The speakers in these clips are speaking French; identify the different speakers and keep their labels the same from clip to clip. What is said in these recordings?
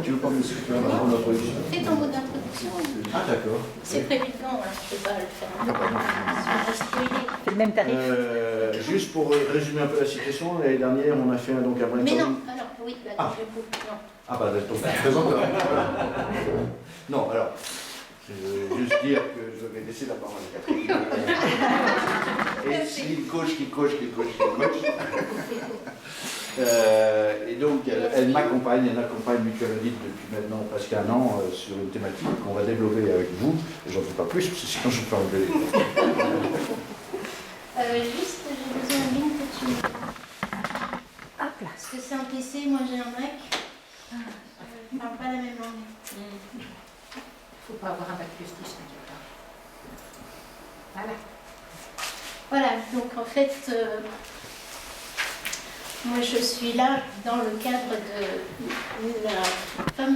Speaker 1: tu veux pas me faire une introduction?
Speaker 2: Fais ton mot d'introduction.
Speaker 1: Ah, d'accord.
Speaker 2: C'est prévu dedans, hein. Je ne peux pas le faire.
Speaker 3: C'est le même tarif.
Speaker 1: Juste pour résumer un peu la situation, l'année dernière, on a fait donc un brainstorming.
Speaker 2: Mais non, alors, oui, bah,
Speaker 1: Ah.
Speaker 2: je coupe, non.
Speaker 1: Ah, bah, donc, présente. Non, alors, je veux juste dire que je vais laisser la parole à Catherine. Et s'il coach. Et donc, elle m'accompagne, elle accompagne Mutual Audit depuis maintenant presque un an sur une thématique qu'on va développer avec vous. J'en dis pas plus, parce que sinon je peux enlever les
Speaker 2: Juste, j'ai besoin d'une que tu...
Speaker 3: Hop là.
Speaker 2: Parce que c'est un PC, moi j'ai un Mac. Je ne parle pas la même langue.
Speaker 3: Il ne faut pas avoir un bac plus 10, t'inquiète pas. Voilà.
Speaker 2: Voilà, donc en fait, moi je suis là dans le cadre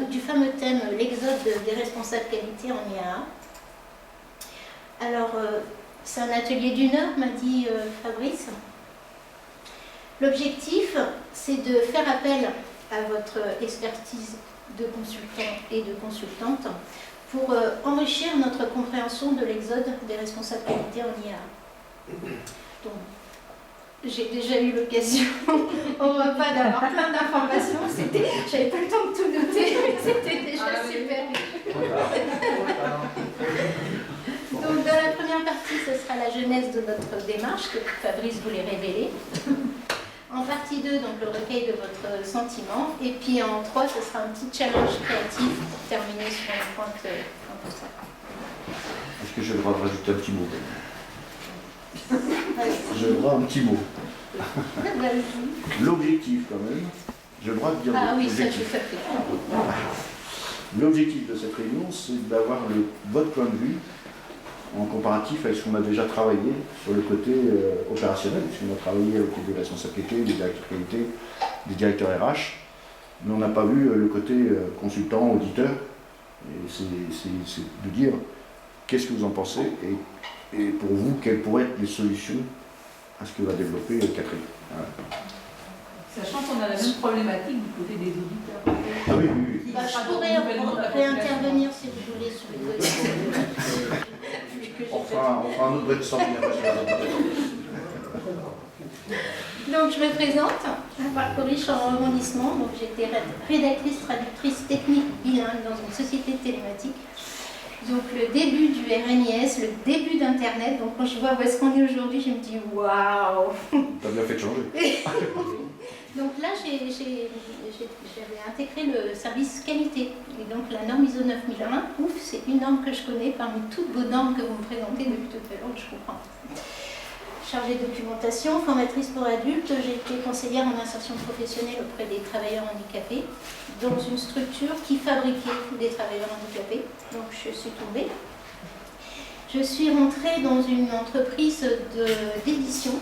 Speaker 2: du fameux thème l'exode des responsables qualité en IAA. Alors, c'est un atelier d'1 heure, m'a dit Fabrice. L'objectif, c'est de faire appel à votre expertise de consultant et de consultante pour enrichir notre compréhension de l'exode des responsables qualité en IAA. Donc, j'ai déjà eu l'occasion au repas d'avoir plein d'informations. J'avais pas le temps de tout noter, mais c'était déjà super. Donc, dans la première partie, ce sera la genèse de notre démarche que Fabrice voulait révéler. En partie 2, donc le recueil de votre sentiment. Et puis en 3, ce sera un petit challenge créatif pour terminer sur une pointe un peu ça.
Speaker 1: Est-ce que j'ai le droit de rajouter un petit mot? J'ai le droit à un petit mot. L'objectif, quand même, j'ai le droit de dire
Speaker 2: Ah oui, ça, je
Speaker 1: l'objectif.
Speaker 2: fais.
Speaker 1: L'objectif de cette réunion, c'est d'avoir votre point de vue en comparatif avec ce qu'on a déjà travaillé sur le côté opérationnel, puisqu'on a travaillé avec des responsables qualité, des directeurs qualité, des directeurs RH, mais on n'a pas vu le côté consultant, auditeur. Et c'est de dire qu'est-ce que vous en pensez et pour vous, quelles pourraient être les solutions à ce que va développer Catherine. Voilà.
Speaker 4: Sachant qu'on a la même problématique du côté des auditeurs.
Speaker 1: Ah oui.
Speaker 2: Bah, je pourrais réintervenir si vous voulez sur les autres.
Speaker 1: On fera un autre brainstorming après sur la
Speaker 2: Donc je me présente, un parcours riche en rebondissements. Donc j'étais rédactrice, traductrice technique bilingue dans une société de télématique. Donc le début du RNIS, le début d'Internet. Donc quand je vois où est-ce qu'on est aujourd'hui, je me dis waouh.
Speaker 1: T'as bien fait de changer.
Speaker 2: Donc là, j'avais intégré le service qualité. Et donc la norme ISO 9001, ouf, c'est une norme que je connais parmi toutes vos normes que vous me présentez depuis tout à l'heure, je comprends. Chargée de documentation, formatrice pour adultes, j'ai été conseillère en insertion professionnelle auprès des travailleurs handicapés dans une structure qui fabriquait des travailleurs handicapés. Donc je suis tombée. Je suis rentrée dans une entreprise d'édition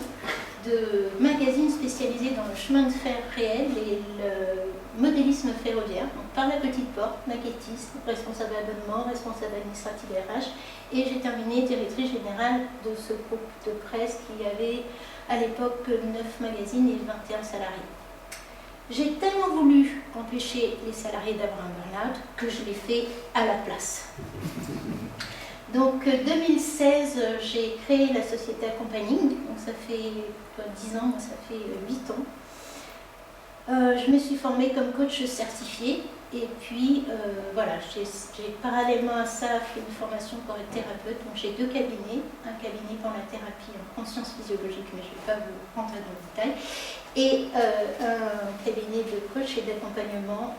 Speaker 2: de magazines spécialisés dans le chemin de fer réel et le modélisme ferroviaire, donc par la petite porte, maquettiste, responsable abonnement, responsable administratif RH, et j'ai terminé directrice générale de ce groupe de presse qui avait à l'époque 9 magazines et 21 salariés. J'ai tellement voulu empêcher les salariés d'avoir un burn-out que je l'ai fait à la place. Donc 2016, j'ai créé la société Accompagning, donc ça fait 10 ans, moi ça fait 8 ans. Je me suis formée comme coach certifié et puis voilà, j'ai parallèlement à ça fait une formation pour être thérapeute. Donc j'ai 2 cabinets, un cabinet pour la thérapie en conscience physiologique, mais je ne vais pas vous rentrer dans le détail, et un cabinet de coach et d'accompagnement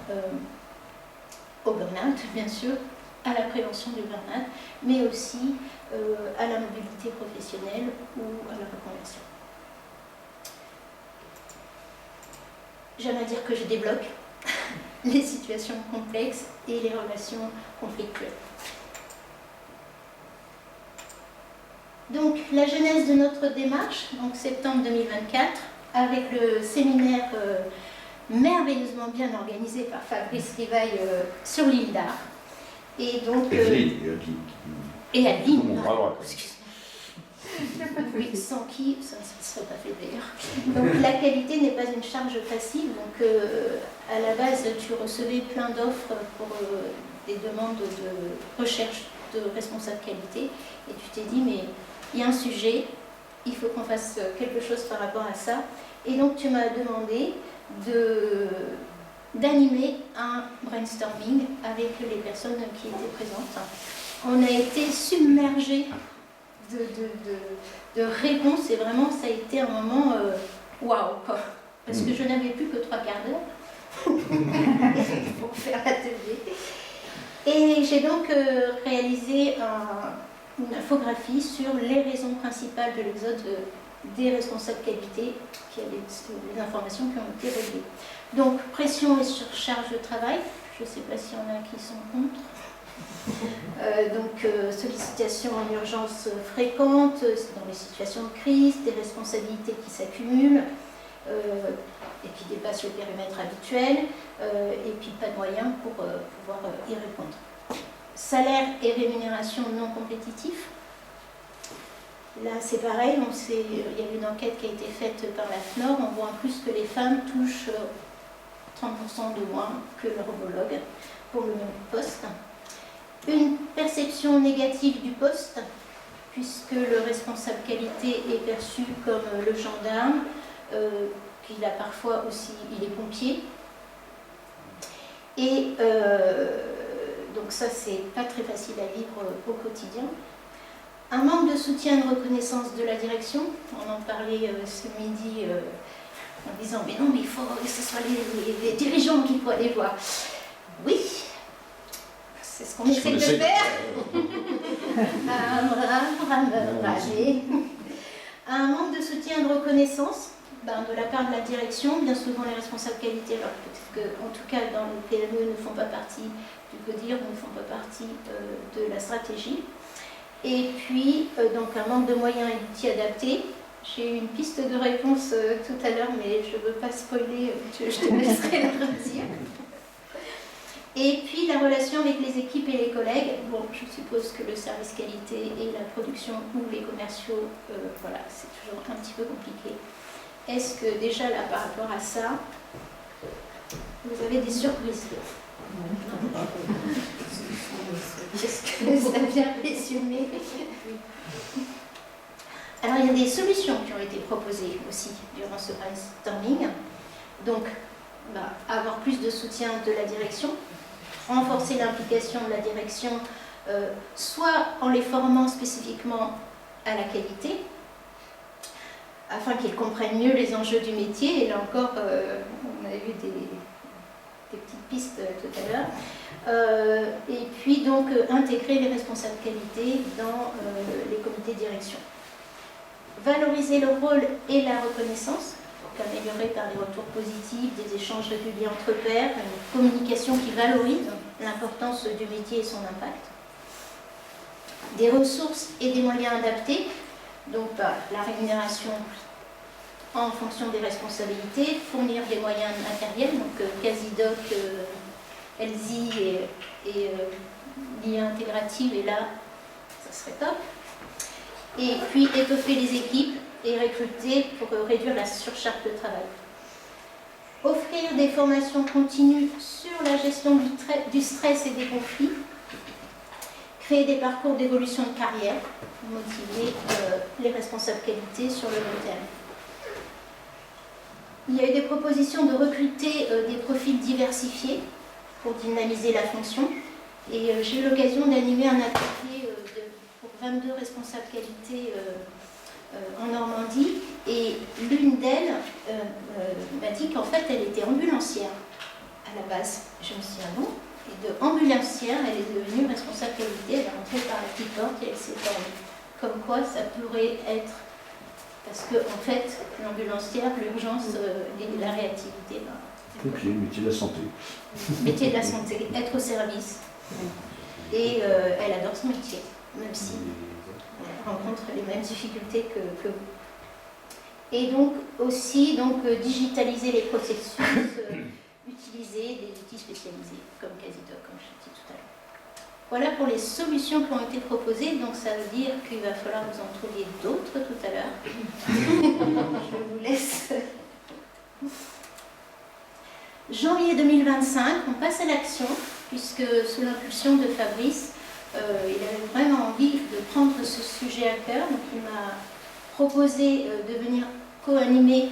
Speaker 2: au burn-out, bien sûr, à la prévention du burn-out, mais aussi à la mobilité professionnelle ou à la reconversion. J'aime à dire que je débloque les situations complexes et les relations conflictuelles. Donc, la genèse de notre démarche, donc septembre 2024, avec le séminaire merveilleusement bien organisé par Fabrice Rivaille sur l'île d'Ar. Et donc. Et Adeline. Excuse-moi. Oui, sans qui ça ne serait pas fait d'ailleurs. Donc la qualité n'est pas une charge passive. Donc à la base, tu recevais plein d'offres pour des demandes de recherche de responsable qualité et tu t'es dit mais il y a un sujet, il faut qu'on fasse quelque chose par rapport à ça. Et donc tu m'as demandé d'animer un brainstorming avec les personnes qui étaient présentes. On a été submergés de réponses et vraiment ça a été un moment waouh, parce que je n'avais plus que 3 quarts d'heure pour faire l'atelier. Et j'ai donc réalisé une infographie sur les raisons principales de l'exode des responsables qualité, qui avaient les informations qui ont été relevées. Donc pression et surcharge de travail, je ne sais pas s'il y en a qui sont contre. Sollicitation en urgence fréquente, dans les situations de crise, des responsabilités qui s'accumulent et qui dépassent le périmètre habituel, et puis pas de moyens pour pouvoir y répondre. Salaire et rémunération non compétitifs. Là c'est pareil, il y a une enquête qui a été faite par la FNOR, on voit en plus que les femmes touchent 30% de moins que leur homologue pour le même poste. Une perception négative du poste, puisque le responsable qualité est perçu comme le gendarme, qu'il a parfois aussi, il est pompier. Et donc ça, c'est pas très facile à vivre au quotidien. Un manque de soutien et de reconnaissance de la direction, on en parlait ce midi en disant mais non, mais il faut que ce soit les dirigeants qu'il faut aller voir. Oui. C'est ce qu'on essaie de faire. Un manque de soutien et de reconnaissance de la part de la direction, bien souvent les responsables qualité, alors peut-être qu'en tout cas dans les PME ne font pas partie du CODIR, ne font pas partie de la stratégie. Et puis donc un manque de moyens et d'outils adaptés. J'ai eu une piste de réponse tout à l'heure, mais je ne veux pas spoiler, je te laisserai la redire. Et puis la relation avec les équipes et les collègues, bon, je suppose que le service qualité et la production ou les commerciaux, voilà, c'est toujours un petit peu compliqué. Est-ce que déjà là, par rapport à ça, vous avez des surprises? Est-ce que ça vient résumer? Alors il y a des solutions qui ont été proposées aussi durant ce brainstorming. Donc, avoir plus de soutien de la direction, renforcer l'implication de la direction, soit en les formant spécifiquement à la qualité, afin qu'ils comprennent mieux les enjeux du métier. Et là encore, on a eu des petites pistes tout à l'heure. Et puis donc intégrer les responsables qualité dans les comités de direction. Valoriser le rôle et la reconnaissance, améliorée par des retours positifs, des échanges réguliers entre pairs, une communication qui valorise l'importance du métier et son impact. Des ressources et des moyens adaptés, donc la rémunération en fonction des responsabilités, fournir des moyens matériels, donc Casidoc, ELSI et l'IA intégrative, et là, ça serait top. Et puis étoffer les équipes et recruter pour réduire la surcharge de travail. Offrir des formations continues sur la gestion du stress et des conflits. Créer des parcours d'évolution de carrière, motiver les responsables qualité sur le long terme. Il y a eu des propositions de recruter des profils diversifiés pour dynamiser la fonction. Et j'ai eu l'occasion d'animer un atelier pour 22 responsables qualité en Normandie, et l'une d'elles m'a dit qu'en fait elle était ambulancière à la base. Je me suis dit ah bon, et de ambulancière elle est devenue responsable qualité, elle est rentrée par la petite porte et elle s'est formée. Comme quoi ça pourrait être, parce que en fait l'ambulancière, l'urgence et la réactivité.
Speaker 1: Et puis le métier de la santé.
Speaker 2: Métier de la santé, être au service. Et elle adore son métier, même si elle rencontre les mêmes difficultés que vous. Et donc aussi digitaliser les processus, utiliser des outils spécialisés comme Casidoc, comme je l'ai dit tout à l'heure. Voilà pour les solutions qui ont été proposées, donc ça veut dire qu'il va falloir vous en trouviez d'autres tout à l'heure. Je vous laisse. Janvier 2025, on passe à l'action, puisque sous l'impulsion de Fabrice, il avait vraiment envie de prendre ce sujet à cœur, donc il m'a proposé de venir co-animer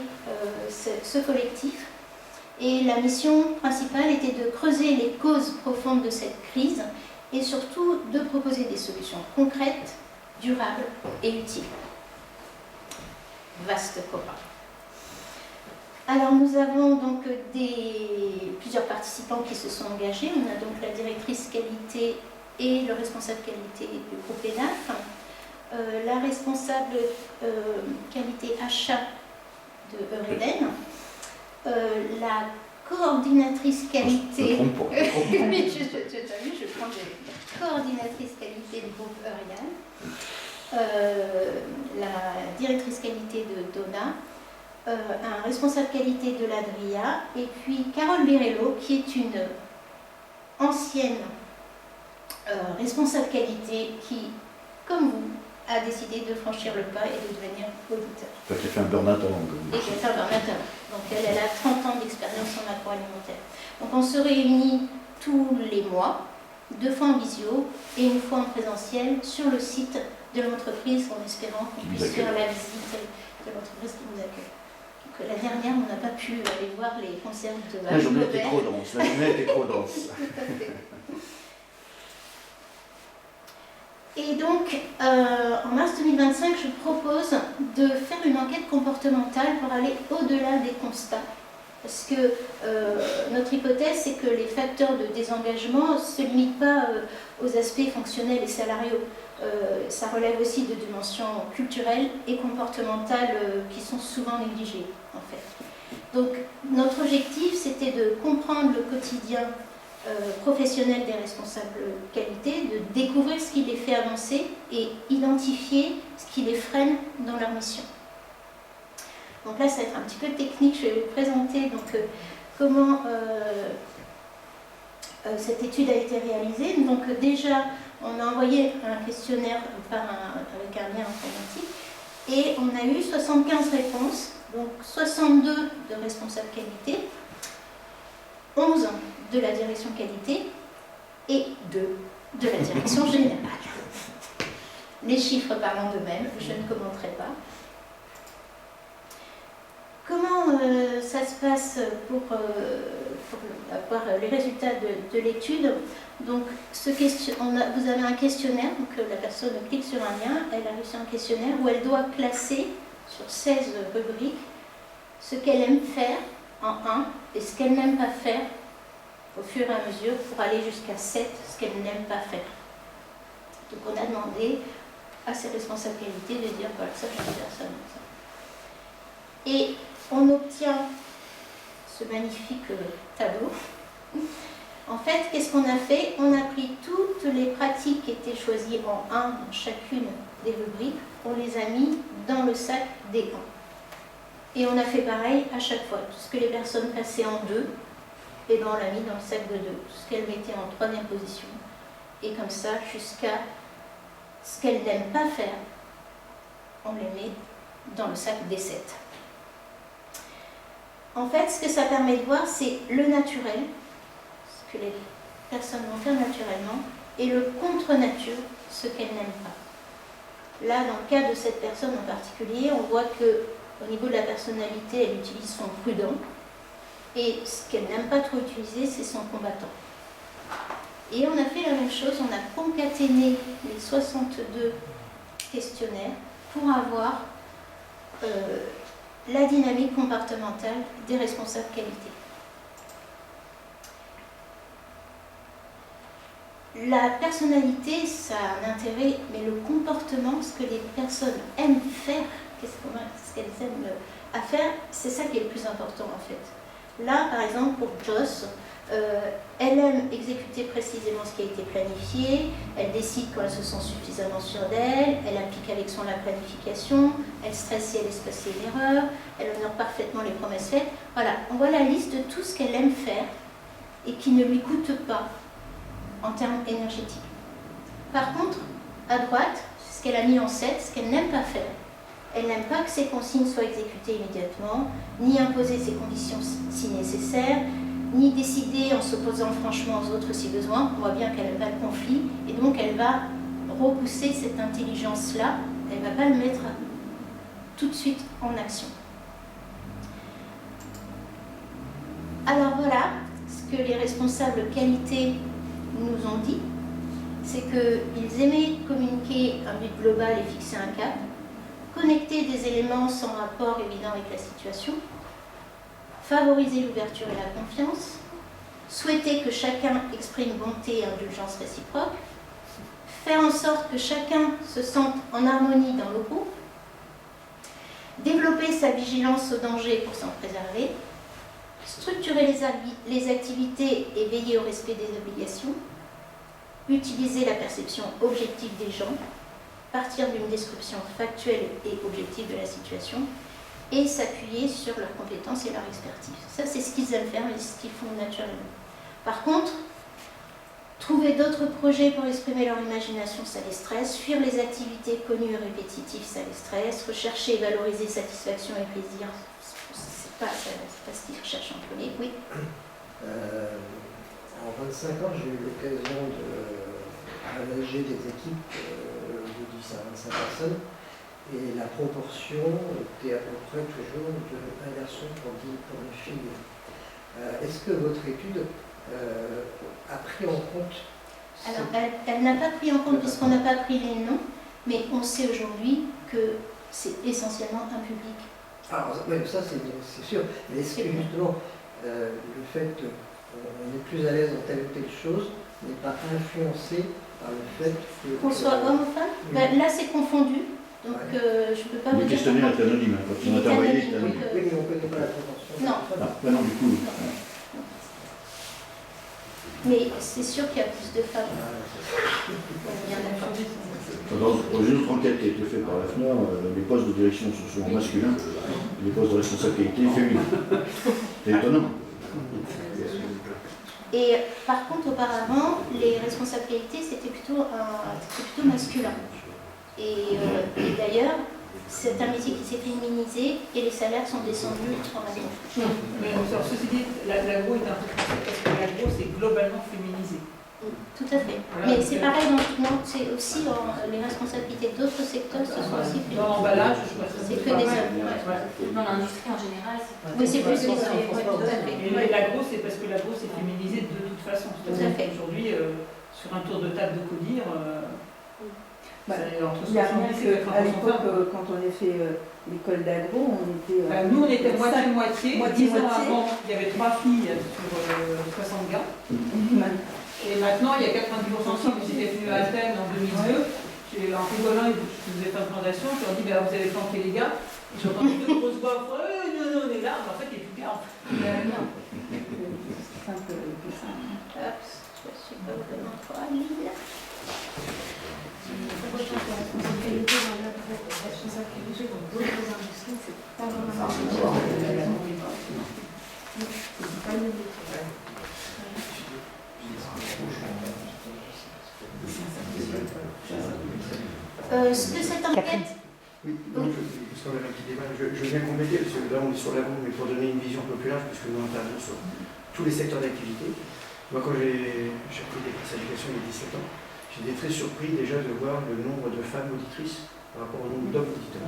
Speaker 2: ce collectif. Et la mission principale était de creuser les causes profondes de cette crise et surtout de proposer des solutions concrètes, durables et utiles. Vaste combat. Alors nous avons donc plusieurs participants qui se sont engagés. On a donc la directrice qualité et le responsable qualité du groupe ENAF, la responsable qualité achat de Eureden, la coordinatrice qualité. Oui, je prends la coordinatrice qualité du groupe Eurian, la directrice qualité de Donna, un responsable qualité de l'Adria, et puis Carole Birello, qui est une ancienne responsable qualité qui, comme vous, a décidé de franchir le pas et de devenir auditeur.
Speaker 1: Qui a fait un burn-out avant.
Speaker 2: Et qui a fait un burn-out avant. Donc elle a 30 ans d'expérience en agroalimentaire. Donc on se réunit tous les mois, 2 fois en visio et 1 fois en présentiel sur le site de l'entreprise, en espérant qu'on puisse faire la visite de l'entreprise qui nous accueille. Donc, la dernière, on n'a pas pu aller voir les concerts de
Speaker 1: La journée était trop dense. La journée était trop dense.
Speaker 2: Et donc, en mars 2025, je propose de faire une enquête comportementale pour aller au-delà des constats. Parce que notre hypothèse, c'est que les facteurs de désengagement ne se limitent pas aux aspects fonctionnels et salariaux. Ça relève aussi de dimensions culturelles et comportementales qui sont souvent négligées, en fait. Donc, notre objectif, c'était de comprendre le quotidien professionnels des responsables qualité, de découvrir ce qui les fait avancer et identifier ce qui les freine dans leur mission. Donc là, ça va être un petit peu technique, je vais vous présenter donc, comment cette étude a été réalisée. Donc déjà, on a envoyé un questionnaire avec un lien informatique et on a eu 75 réponses, donc 62 de responsables qualité, 11 de la direction qualité et 2 de la direction générale. Les chiffres parlant d'eux-mêmes, je ne commenterai pas. Comment ça se passe pour avoir les résultats de l'étude? Donc, vous avez un questionnaire, donc la personne clique sur un lien, elle a reçu un questionnaire où elle doit classer sur 16 rubriques ce qu'elle aime faire en 1 et ce qu'elle n'aime pas faire au fur et à mesure pour aller jusqu'à 7, ce qu'elle n'aime pas faire. Donc on a demandé à ses responsables qualité de dire voilà, ça j'aime faire, ça j'aime ça. Et on obtient ce magnifique tableau. En fait, qu'est-ce qu'on a fait? On a pris toutes les pratiques qui étaient choisies en 1 dans chacune des rubriques, on les a mis dans le sac des 1. Et on a fait pareil à chaque fois. Tout ce que les personnes passaient en 2, et ben on l'a mis dans le sac de 2. Tout ce qu'elles mettaient en 3e position. Et comme ça, jusqu'à ce qu'elles n'aiment pas faire, on les met dans le sac des 7. En fait, ce que ça permet de voir, c'est le naturel, ce que les personnes vont faire naturellement, et le contre-nature, ce qu'elles n'aiment pas. Là, dans le cas de cette personne en particulier, on voit qu'au niveau de la personnalité, elle utilise son prudent, et ce qu'elle n'aime pas trop utiliser, c'est son combattant. Et on a fait la même chose, on a concaténé les 62 questionnaires pour avoir la dynamique comportementale des responsables qualité. La personnalité, ça a un intérêt, mais le comportement, ce que les personnes aiment faire, ce qu'elles aiment à faire, c'est ça qui est le plus important en fait. Là, par exemple, pour Joss, elle aime exécuter précisément ce qui a été planifié, elle décide quand elle se sent suffisamment sûre d'elle, elle applique avec soin la planification, elle stresse si elle laisse passer une erreur, elle honore parfaitement les promesses faites. Voilà, on voit la liste de tout ce qu'elle aime faire et qui ne lui coûte pas en termes énergétiques. Par contre, à droite, ce qu'elle a mis en 7, ce qu'elle n'aime pas faire. Elle n'aime pas que ces consignes soient exécutées immédiatement, ni imposer ces conditions si nécessaire, ni décider en s'opposant franchement aux autres si besoin. On voit bien qu'elle aime pas le conflit, et donc elle va repousser cette intelligence-là, elle ne va pas le mettre tout de suite en action. Alors voilà, ce que les responsables qualité nous ont dit, c'est qu'ils aimaient communiquer un but global et fixer un cap, connecter des éléments sans rapport évident avec la situation, favoriser l'ouverture et la confiance, souhaiter que chacun exprime bonté et indulgence réciproque, faire en sorte que chacun se sente en harmonie dans le groupe, développer sa vigilance au danger pour s'en préserver, structurer les activités et veiller au respect des obligations, utiliser la perception objective des gens, partir d'une description factuelle et objective de la situation et s'appuyer sur leurs compétences et leur expertise. Ça, c'est ce qu'ils aiment faire et ce qu'ils font naturellement. Par contre, trouver d'autres projets pour exprimer leur imagination, ça les stresse. Fuir les activités connues et répétitives, ça les stresse. Rechercher et valoriser satisfaction et plaisir, c'est pas ce qu'ils recherchent en premier. Oui.
Speaker 5: En 25 ans, j'ai eu l'occasion de manager des équipes de 10 à 25 personnes et la proportion était à peu près toujours de un garçon pour une fille. Est-ce que votre étude a pris en compte
Speaker 2: Alors, elle n'a pas pris en compte puisqu'on n'a pas pris les noms, mais on sait aujourd'hui que c'est essentiellement un public.
Speaker 5: Alors, ça c'est sûr, mais est-ce que justement le fait qu'on est plus à l'aise dans telle ou telle chose n'est pas influencé par le fait
Speaker 2: qu'on soit homme ou femme, là c'est confondu, donc je ne peux pas vous
Speaker 1: Le
Speaker 2: dire.
Speaker 1: questionnaire est anonyme, hein. Quand on a travaillé, il est anonyme.
Speaker 5: Oui, mais on ne connaît pas la proportion.
Speaker 2: Non.
Speaker 1: Non, du coup.
Speaker 2: Mais c'est sûr qu'il y a plus de femmes. Bien d'accord.
Speaker 1: Dans une autre enquête qui a été faite par la FNOR, les postes de direction sont souvent masculins, les postes de responsabilité féminins. C'est étonnant.
Speaker 2: Et par contre, auparavant, les responsabilités, c'était plutôt masculin. Et d'ailleurs, c'est un métier qui s'est féminisé et les salaires sont descendus extrêmement.
Speaker 4: Mais ceci dit, l'agro est un peu plus parce que l'agro, c'est globalement féminisé.
Speaker 2: Tout à fait.
Speaker 4: Voilà,
Speaker 2: mais c'est pareil, c'est aussi les responsabilités d'autres secteurs se sont aussi féminisées.
Speaker 4: Dans l'emballage, je crois que
Speaker 2: c'est que des hommes.
Speaker 3: Dans l'industrie en général, c'est pas...
Speaker 2: Oui, c'est plus les hommes.
Speaker 3: Tout à fait.
Speaker 4: Et l'agro, c'est parce que l'agro, c'est féminisé de toute façon.
Speaker 2: Tout à fait.
Speaker 4: Aujourd'hui, sur un tour de table de codir, entre
Speaker 6: Il n'y a rien
Speaker 4: 70 et
Speaker 6: qu'à
Speaker 4: 80%.
Speaker 6: l'époque, quand on a fait l'école d'agro, on était...
Speaker 4: Nous, on était moitié-moitié. 10 ans
Speaker 6: Moitié-moitié.
Speaker 4: avant, il y avait 3 filles sur 60 gars. Et maintenant, il y a 90% qui étaient venus à Athènes en 2002. En rigolant, je faisais pas de présentation, je leur dis vous avez planté les gars. J'ai entendu deux grosses voix, non, on est là. En fait, il n'y a plus de gars.
Speaker 6: Non. C'est simple que ça.
Speaker 2: Hop, je suis pas vraiment trop habile. Ce que cette enquête...
Speaker 7: Oui, parce qu'on avait un petit débat, je veux bien compléter, parce que là on est sur l'agro, mais pour donner une vision un peu plus large, puisque nous intervenons sur tous les secteurs d'activité. Moi, quand j'ai pris des classes d'éducation il y a 17 ans, j'étais très surpris déjà de voir le nombre de femmes auditrices par rapport au nombre d'hommes auditeurs.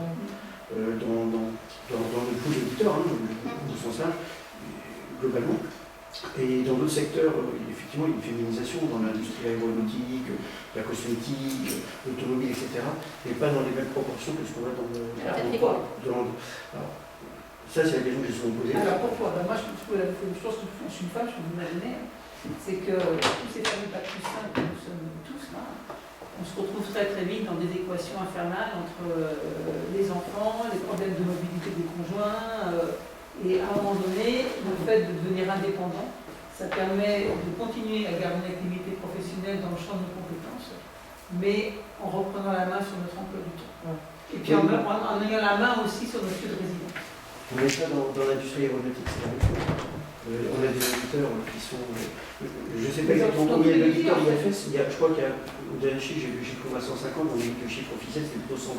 Speaker 7: Dans le pool d'auditeurs, au sens large, globalement. Et dans d'autres secteurs, effectivement, il y a une féminisation dans l'industrie aéronautique, la cosmétique, l'automobile, etc. Mais pas dans les mêmes proportions que ce qu'on a dans le...
Speaker 4: Pourquoi ?
Speaker 7: Alors, ça, c'est la question que j'ai souvent posée.
Speaker 4: Alors pourquoi Moi, je pense que je suis une femme, je suis une imaginaire. C'est que tous ces familles pas plus simples que nous sommes tous là, on se retrouve très très vite dans des équations infernales entre les enfants, les problèmes de mobilité des conjoints, et à un moment donné, le fait de devenir indépendant, ça permet de continuer à garder une activité professionnelle dans le champ de nos compétences, mais en reprenant la main sur notre emploi du temps. Et puis en ayant la main aussi sur notre lieu de résidence.
Speaker 7: Mais ça, dans l'industrie aéronautique, c'est la même chose. On a des auditeurs qui sont. Je ne sais pas exactement combien d'auditeurs il y a fait. Je crois qu'il y a, au dernier chiffre, j'ai vu le chiffre à 150, on a dit que le chiffre officiel c'était plutôt 120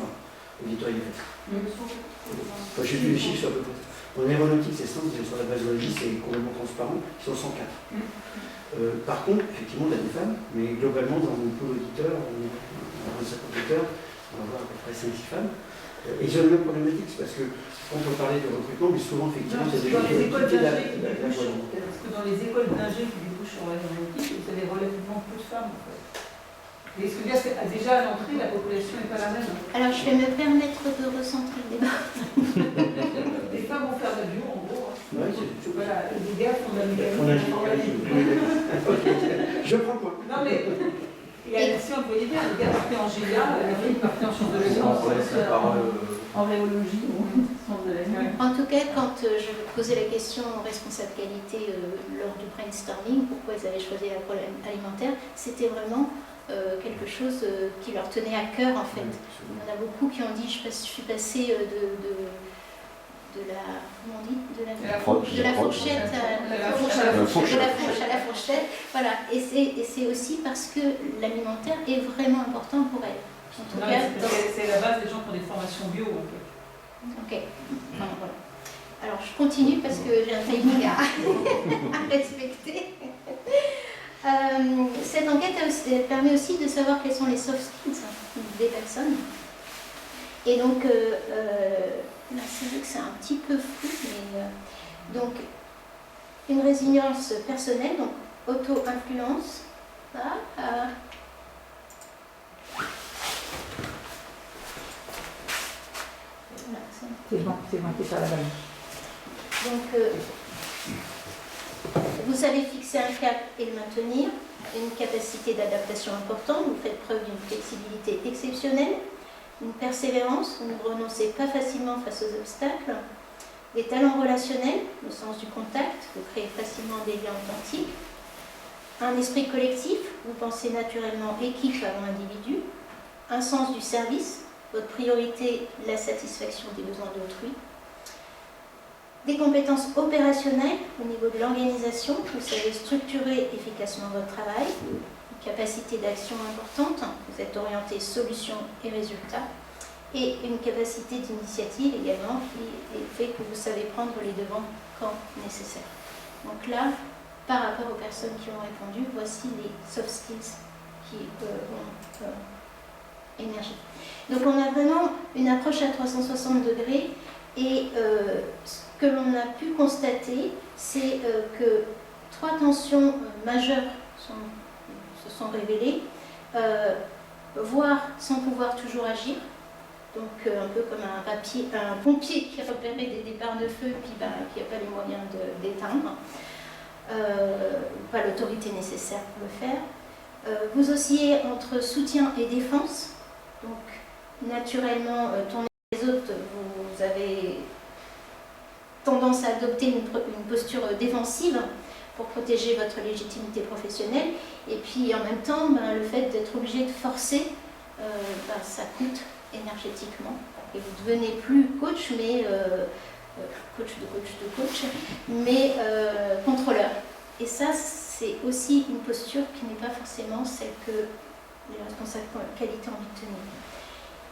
Speaker 7: auditeurs il y a fait. Enfin, j'ai vu les chiffres sur à peu près. En aéronautique, c'est 100, sur la basologie, c'est complètement transparent, ils sont 104. Par contre, effectivement, on a des femmes, mais globalement, dans mon pool auditeur, on a 50 auditeurs, on va avoir à peu près 5-6 femmes. Et ils ont la même problématique, c'est parce que quand on peut parler de recrutement, mais souvent, effectivement, c'est des gens qui ont quitté la voie.
Speaker 4: Parce que dans les écoles d'ingé qui débouchent sur l'aéronautique, vous avez relativement peu de femmes, en fait. Et ce que je veux dire, c'est que déjà à l'entrée, la population n'est pas la même.
Speaker 2: Alors, je vais me permettre de recentrer le débat.
Speaker 4: Les femmes vont faire de l'avion, en gros.
Speaker 7: Ouais, c'est
Speaker 4: Voilà, les gars font de la mécanique.
Speaker 7: Je prends quoi.
Speaker 4: Non, mais il y a si on le voyait bien, les gars partaient en GIA, les filles partaient en sciences de la
Speaker 6: En rhéologie ou sciences de la vie.
Speaker 2: En tout cas, quand je posais la question aux responsables qualité lors du brainstorming, pourquoi ils avaient choisi l'agroalimentaire, c'était vraiment quelque chose qui leur tenait à cœur en fait. Il y en a beaucoup qui ont dit je suis passé de la fourchette à la fourchette. Voilà. Et c'est aussi parce que l'alimentaire est vraiment important pour elles. En tout cas,
Speaker 4: c'est la base des gens qui ont des formations bio en fait.
Speaker 2: Ok. Enfin, voilà. Alors je continue parce que j'ai un timing à respecter. Cette enquête permet aussi de savoir quels sont les soft skills des personnes. Et donc, là c'est vrai que c'est un petit peu flou, mais donc une résilience personnelle, donc auto-influence.
Speaker 6: C'est bon, c'est pas la bonne.
Speaker 2: Donc, vous savez fixer un cap et le maintenir, une capacité d'adaptation importante, vous faites preuve d'une flexibilité exceptionnelle, une persévérance, vous ne renoncez pas facilement face aux obstacles, des talents relationnels, le sens du contact, vous créez facilement des liens authentiques, un esprit collectif, vous pensez naturellement équipe avant individu, un sens du service, votre priorité, la satisfaction des besoins d'autrui, des compétences opérationnelles au niveau de l'organisation, vous savez structurer efficacement votre travail, une capacité d'action importante, vous êtes orienté solution et résultat, et une capacité d'initiative également qui fait que vous savez prendre les devants quand nécessaire. Donc là, par rapport aux personnes qui ont répondu, voici les soft skills qui ont émergé. Donc on a vraiment une approche à 360 degrés et ce que l'on a pu constater, c'est que 3 tensions majeures se sont révélées, voire sans pouvoir toujours agir, donc un peu comme un pompier qui repérait des départs de feu puis qui n'a pas les moyens d'éteindre, pas l'autorité nécessaire pour le faire. Vous oscillez entre soutien et défense, donc naturellement, tourner les autres, vous avez tendance à adopter une posture défensive pour protéger votre légitimité professionnelle. Et puis en même temps, le fait d'être obligé de forcer, ça coûte énergétiquement. Et vous devenez plus coach, mais coach, mais contrôleur. Et ça, c'est aussi une posture qui n'est pas forcément celle que les responsables qualité ont envie de tenir.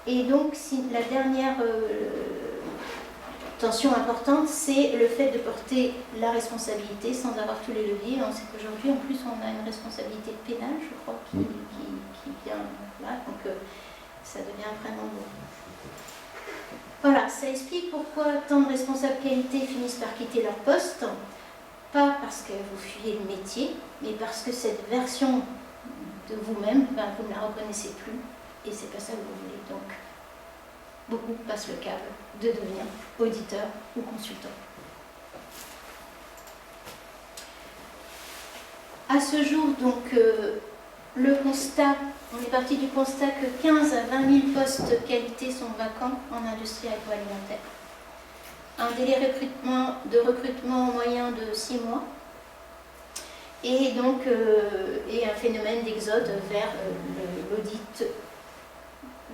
Speaker 2: Et donc, la dernière tension importante, c'est le fait de porter la responsabilité sans avoir tous les leviers. On sait qu'aujourd'hui, en plus, on a une responsabilité pénale, je crois, qui vient là, donc ça devient vraiment lourd. Voilà, ça explique pourquoi tant de responsables qualité finissent par quitter leur poste, pas parce que vous fuyez le métier, mais parce que cette version de vous-même, vous ne la reconnaissez plus, et c'est pas ça que vous voulez. Donc, beaucoup passent le câble de devenir auditeur ou consultant. À ce jour, donc, le constat, on est parti du constat que 15 à 20 000 postes qualité sont vacants en industrie agroalimentaire. Un délai de recrutement moyen de 6 mois. Et donc, et un phénomène d'exode vers l'audit,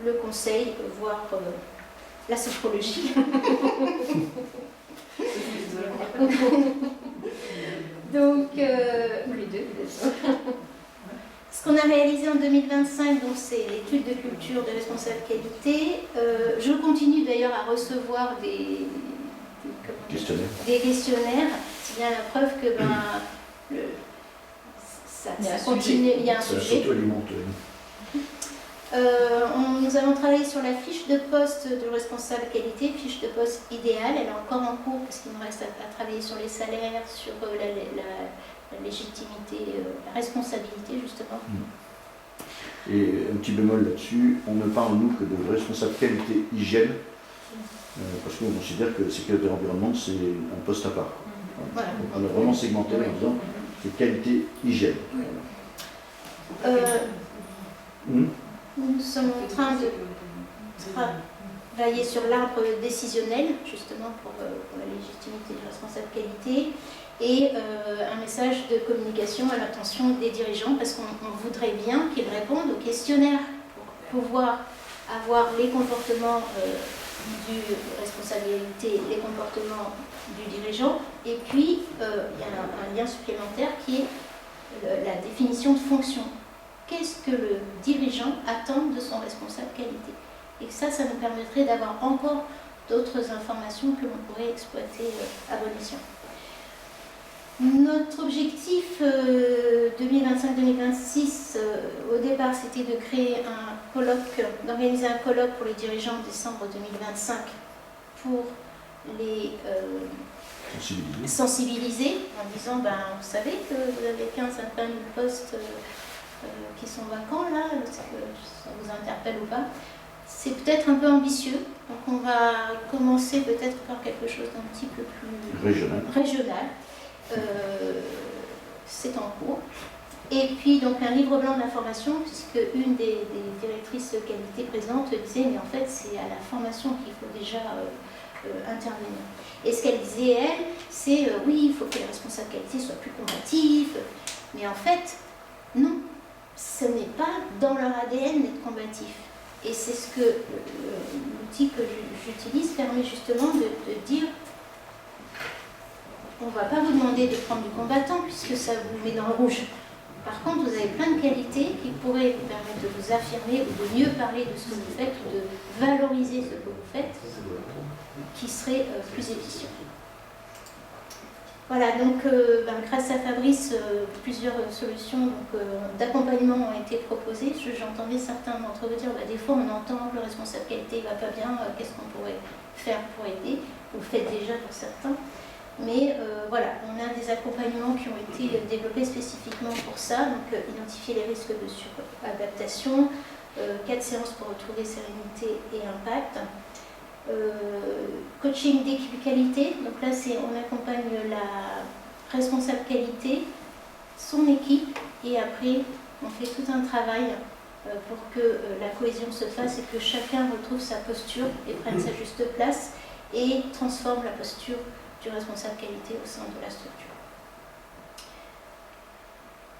Speaker 2: le conseil, voire la sophrologie. ou les deux. Ce qu'on a réalisé en 2025, donc c'est l'étude de culture de responsable qualité. Je continue d'ailleurs à recevoir des questionnaires. C'est bien la preuve que ça continue. Il y a un
Speaker 1: Ça
Speaker 2: sujet.
Speaker 1: s'auto-alimente.
Speaker 2: Nous avons travaillé sur la fiche de poste de responsable qualité, fiche de poste idéale. Elle est encore en cours parce qu'il nous reste à travailler sur les salaires, sur la légitimité, la responsabilité justement.
Speaker 1: Et un petit bémol là-dessus, on ne parle nous que de responsable qualité hygiène, parce qu'on considère que sécurité environnement c'est un poste à part.
Speaker 2: Voilà.
Speaker 1: Donc on a vraiment segmenté en disant c'est qualité hygiène.
Speaker 2: Nous sommes en train de travailler sur l'arbre décisionnel, justement pour la légitimité du responsable qualité, et un message de communication à l'attention des dirigeants, parce qu'on voudrait bien qu'ils répondent au questionnaire pour pouvoir avoir les comportements du responsable qualité, les comportements du dirigeant, et puis il y a un lien supplémentaire qui est la définition de fonction. Qu'est-ce que le dirigeant attend de son responsable qualité? Et ça nous permettrait d'avoir encore d'autres informations que l'on pourrait exploiter à bon escient. Notre objectif 2025-2026, au départ, c'était de créer un colloque, d'organiser un colloque pour les dirigeants en décembre 2025 pour les sensibiliser en disant, vous savez que vous avez 15 à 20 000 postes qui sont vacants là, est-ce que ça vous interpelle ou pas? C'est peut-être un peu ambitieux, donc on va commencer peut-être par quelque chose d'un petit peu plus régional. C'est en cours. Et puis donc un livre blanc d'information, puisque une des directrices qualité présentes disait, mais en fait c'est à la formation qu'il faut déjà intervenir. Et ce qu'elle disait, elle, c'est oui, il faut que les responsables qualité soient plus combatifs, mais en fait, non. Ce n'est pas dans leur ADN d'être combatif. Et c'est ce que l'outil que j'utilise permet justement de dire, on ne va pas vous demander de prendre du combattant puisque ça vous met dans le rouge. Par contre, vous avez plein de qualités qui pourraient vous permettre de vous affirmer ou de mieux parler de ce que vous faites ou de valoriser ce que vous faites, qui serait plus efficient. Voilà, donc grâce à Fabrice, plusieurs solutions d'accompagnement ont été proposées. J'entendais certains d'entre vous dire, des fois on entend que le responsable qualité ne va pas bien, qu'est-ce qu'on pourrait faire pour aider? Vous le faites déjà pour certains. Mais voilà, on a des accompagnements qui ont été développés spécifiquement pour ça. Donc identifier les risques de suradaptation, 4 séances pour retrouver sérénité et impact. Coaching d'équipe qualité, donc là on accompagne la responsable qualité, son équipe, et après on fait tout un travail pour que la cohésion se fasse et que chacun retrouve sa posture et prenne sa juste place et transforme la posture du responsable qualité au sein de la structure.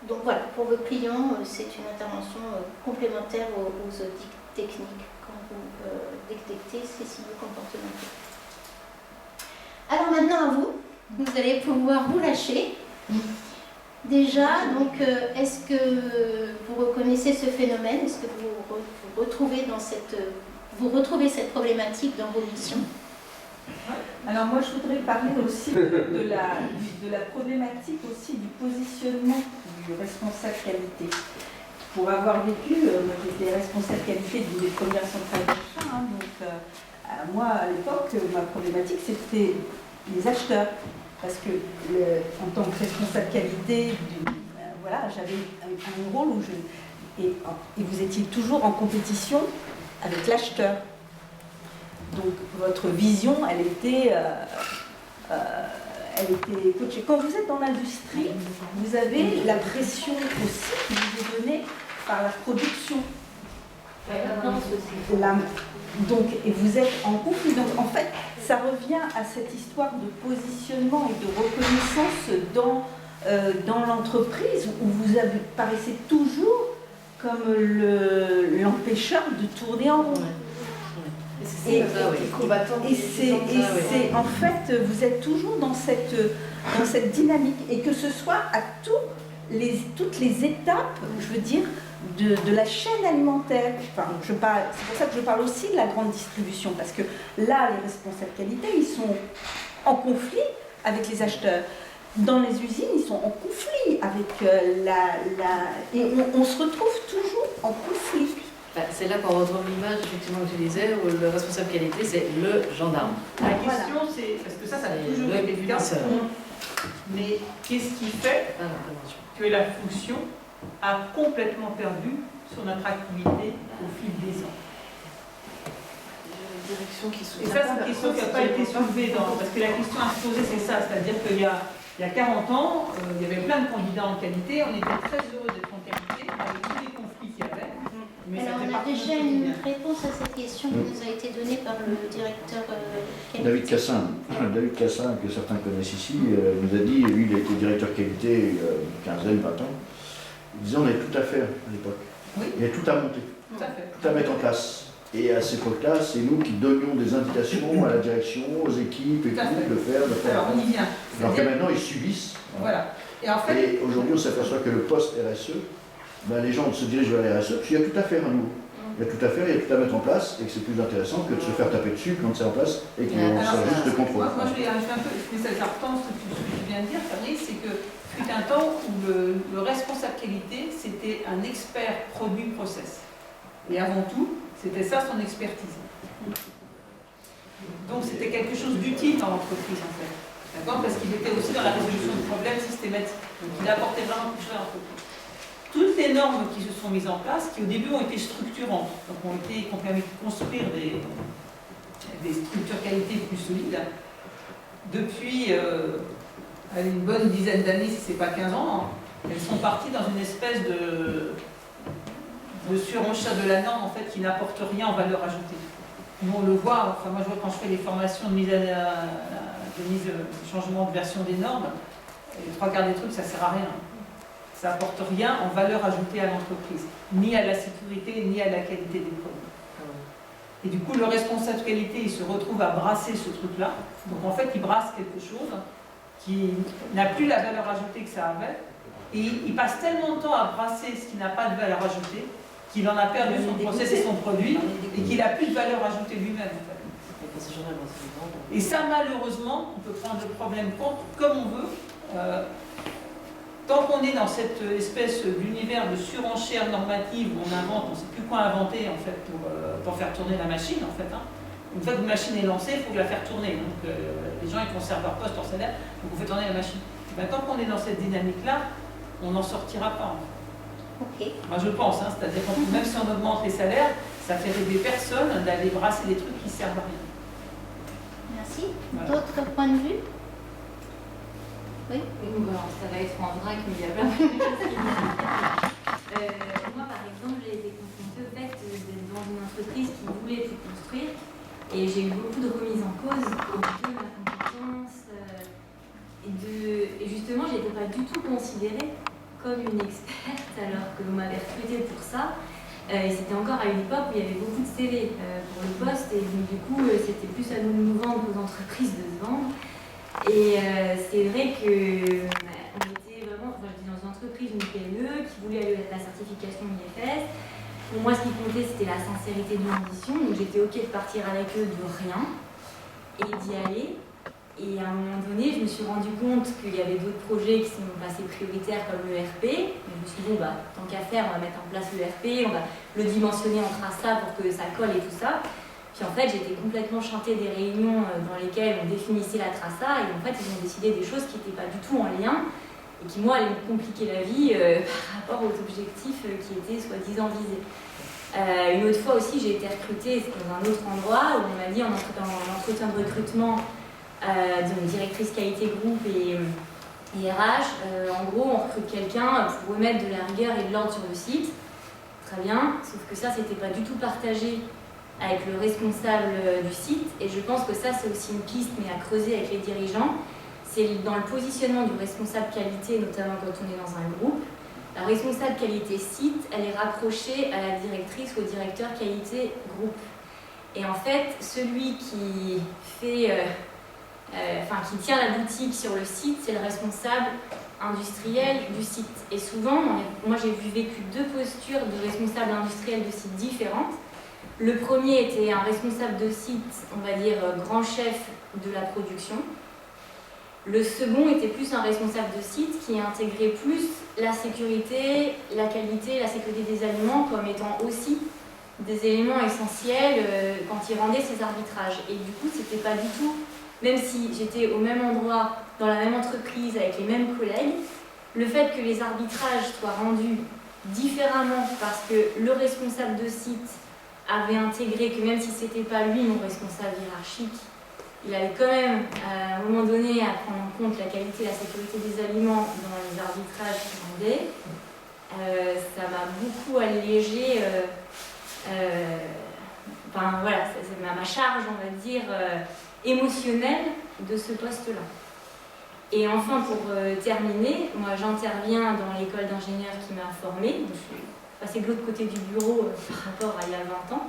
Speaker 2: Donc voilà, pour vos clients, c'est une intervention complémentaire aux audits techniques quand vous détectez ces signaux comportementaux. Alors maintenant à vous, vous allez pouvoir vous lâcher. Déjà, donc, est-ce que vous reconnaissez ce phénomène? Est-ce que vous retrouvez cette problématique dans vos missions?
Speaker 6: Alors moi, je voudrais parler aussi de la problématique aussi du positionnement du responsable qualité. Pour avoir vécu, j'étais responsable qualité d'une des premières centrales d'achat, donc moi à l'époque, ma problématique c'était les acheteurs. Parce que en tant que responsable qualité, voilà, j'avais un rôle où et vous étiez toujours en compétition avec l'acheteur. Donc votre vision, elle était coachée. Quand vous êtes dans l'industrie, vous avez la pression aussi qui vous est donnée par la production. Donc, et vous êtes en conflit. Donc en fait, ça revient à cette histoire de positionnement et de reconnaissance dans l'entreprise où vous paraissez toujours comme l'empêcheur de tourner en rond. Et,
Speaker 3: combattants.
Speaker 6: en fait, vous êtes toujours dans cette dynamique, et que ce soit à toutes les étapes, je veux dire, de la chaîne alimentaire. Enfin, c'est pour ça que je parle aussi de la grande distribution, parce que là, les responsables qualité, ils sont en conflit avec les acheteurs. Dans les usines, ils sont en conflit avec et on se retrouve toujours en conflit.
Speaker 8: C'est là qu'on retrouve l'image effectivement que tu disais, où le responsable qualité, c'est le gendarme.
Speaker 4: La question, c'est, parce que ça a toujours été le cas, mais qu'est-ce qui fait que la fonction a complètement perdu son attractivité au fil des ans? Et ça, c'est une question qui n'a pas été soulevée, parce que la question à se poser, c'est ça, c'est-à-dire qu'il y a 40 ans, il y avait plein de candidats en qualité, on était très heureux d'être en qualité, avec tous les conflits qu'il y avait. Mais
Speaker 2: alors, on a déjà une réponse à cette question qui nous a été donnée par le directeur qualité.
Speaker 1: David Cassin, que certains connaissent ici, nous a dit, lui il a été directeur qualité il y a une quinzaine, 20 ans, il disait on avait tout à faire à l'époque.
Speaker 4: Oui.
Speaker 1: Il y a tout à monter,
Speaker 4: Tout à fait.
Speaker 1: tout à mettre en place. Et à cette époque-là, c'est nous qui donnions des indications à la direction, aux équipes et tout, de faire.
Speaker 4: Alors on y vient.
Speaker 1: Alors que maintenant ils subissent.
Speaker 4: Voilà. Et en fait,
Speaker 1: Et aujourd'hui on s'aperçoit que le poste RSE, les gens se dirigent vers la RSE, parce qu'il y a tout à faire à nouveau. Il y a tout à faire, il y a tout à mettre en place, et que c'est plus intéressant que de se faire taper dessus quand c'est en place et qu'on sert juste de contrôle.
Speaker 4: Moi je vais un peu, mais ça reprend ce que tu viens de dire, Fabrice, c'est que fut un temps où le responsable qualité, c'était un expert produit-process. Et avant tout, c'était ça son expertise. Donc c'était quelque chose d'utile dans l'entreprise en fait. D'accord? Parce qu'il était aussi dans la résolution de problèmes systématiques. Donc il apportait vraiment quelque chose à l'entreprise. Toutes les normes qui se sont mises en place, qui au début ont été structurantes, donc ont permis de construire des structures qualité plus solides, depuis une bonne dizaine d'années, si ce n'est pas 15 ans, elles sont parties dans une espèce de surenchère de la norme en fait, qui n'apporte rien en valeur ajoutée. Nous on le voit, enfin moi je vois quand je fais les formations de changement de version des normes, les trois quarts des trucs ça sert à rien. Ça n'apporte rien en valeur ajoutée à l'entreprise, ni à la sécurité, ni à la qualité des produits. Et du coup, le responsable qualité, il se retrouve à brasser ce truc-là. Donc en fait, il brasse quelque chose qui n'a plus la valeur ajoutée que ça avait. Et il passe tellement de temps à brasser ce qui n'a pas de valeur ajoutée qu'il en a perdu son process et son produit et qu'il n'a plus de valeur ajoutée lui-même. En fait. Et ça, malheureusement, on peut prendre le problème comme on veut. Tant qu'on est dans cette espèce d'univers de surenchère normative où on invente, on ne sait plus quoi inventer en fait pour faire tourner la machine en fait. Une fois qu'une machine est lancée, il faut la faire tourner. Donc les gens ils conservent leur poste, leur salaire, donc on fait tourner la machine. Ben, tant qu'on est dans cette dynamique-là, on n'en sortira pas. En fait.
Speaker 2: Ok.
Speaker 4: Moi je pense, c'est-à-dire que même si on augmente les salaires, ça fait rêver personne d'aller brasser des trucs qui servent à rien.
Speaker 2: Merci.
Speaker 4: Voilà.
Speaker 2: D'autres points de vue? Oui.
Speaker 9: Ça va être en vrac, mais il y a plein de choses qui moi, par exemple, j'ai été confrontée au fait d'être dans une entreprise qui voulait tout construire et j'ai eu beaucoup de remises en cause de ma compétence et justement, je n'étais pas du tout considérée comme une experte alors que vous m'avez recrutée pour ça. Et c'était encore à une époque où il y avait beaucoup de CV pour le poste et donc, du coup, c'était plus à nous de nous vendre aux entreprises de se vendre. Et c'est vrai qu'on était vraiment, j'étais dans une entreprise, une PME, qui voulait aller à la certification IFS. Pour moi, ce qui comptait, c'était la sincérité de l'ambition. Donc j'étais OK de partir avec eux de rien et d'y aller. Et à un moment donné, je me suis rendu compte qu'il y avait d'autres projets qui sont passés prioritaires comme le RP. Mais je me suis dit, tant qu'à faire, on va mettre en place le RP, on va le dimensionner en traçat pour que ça colle et tout ça. Puis en fait, j'étais complètement chantée des réunions dans lesquelles on définissait la traça et en fait, ils ont décidé des choses qui n'étaient pas du tout en lien et qui, moi, allaient me compliquer la vie par rapport aux objectifs qui étaient soi-disant visés. Une autre fois aussi, j'ai été recrutée dans un autre endroit où on m'a dit en entretien de recrutement d'une directrice qualité groupe et RH, en gros, on recrute quelqu'un pour remettre de la rigueur et de l'ordre sur le site. Très bien, sauf que ça, c'était pas du tout partagé avec le responsable du site et je pense que ça c'est aussi une piste mais à creuser avec les dirigeants, c'est dans le positionnement du responsable qualité, notamment quand on est dans un groupe. La responsable qualité site, elle est raccrochée à la directrice ou au directeur qualité groupe Et en fait, celui qui qui tient la boutique sur le site, c'est le responsable industriel du site. Et souvent, moi j'ai vécu 2 postures de responsables industriels de sites différentes. Le premier était un responsable de site, on va dire grand chef de la production. Le second était plus un responsable de site qui intégrait plus la sécurité, la qualité, la sécurité des aliments comme étant aussi des éléments essentiels quand il rendait ses arbitrages. Et du coup, c'était pas du tout, même si j'étais au même endroit, dans la même entreprise, avec les mêmes collègues, le fait que les arbitrages soient rendus différemment parce que le responsable de site avait intégré que même si c'était pas lui mon responsable hiérarchique, il avait quand même, à un moment donné, à prendre en compte la qualité et la sécurité des aliments dans les arbitrages qu'il rendait. Ça m'a beaucoup allégé ma charge, on va dire, émotionnelle de ce poste-là. Et enfin, pour terminer, moi j'interviens dans l'école d'ingénieurs qui m'a formée. Je suis passée de l'autre côté du bureau par rapport à il y a 20 ans.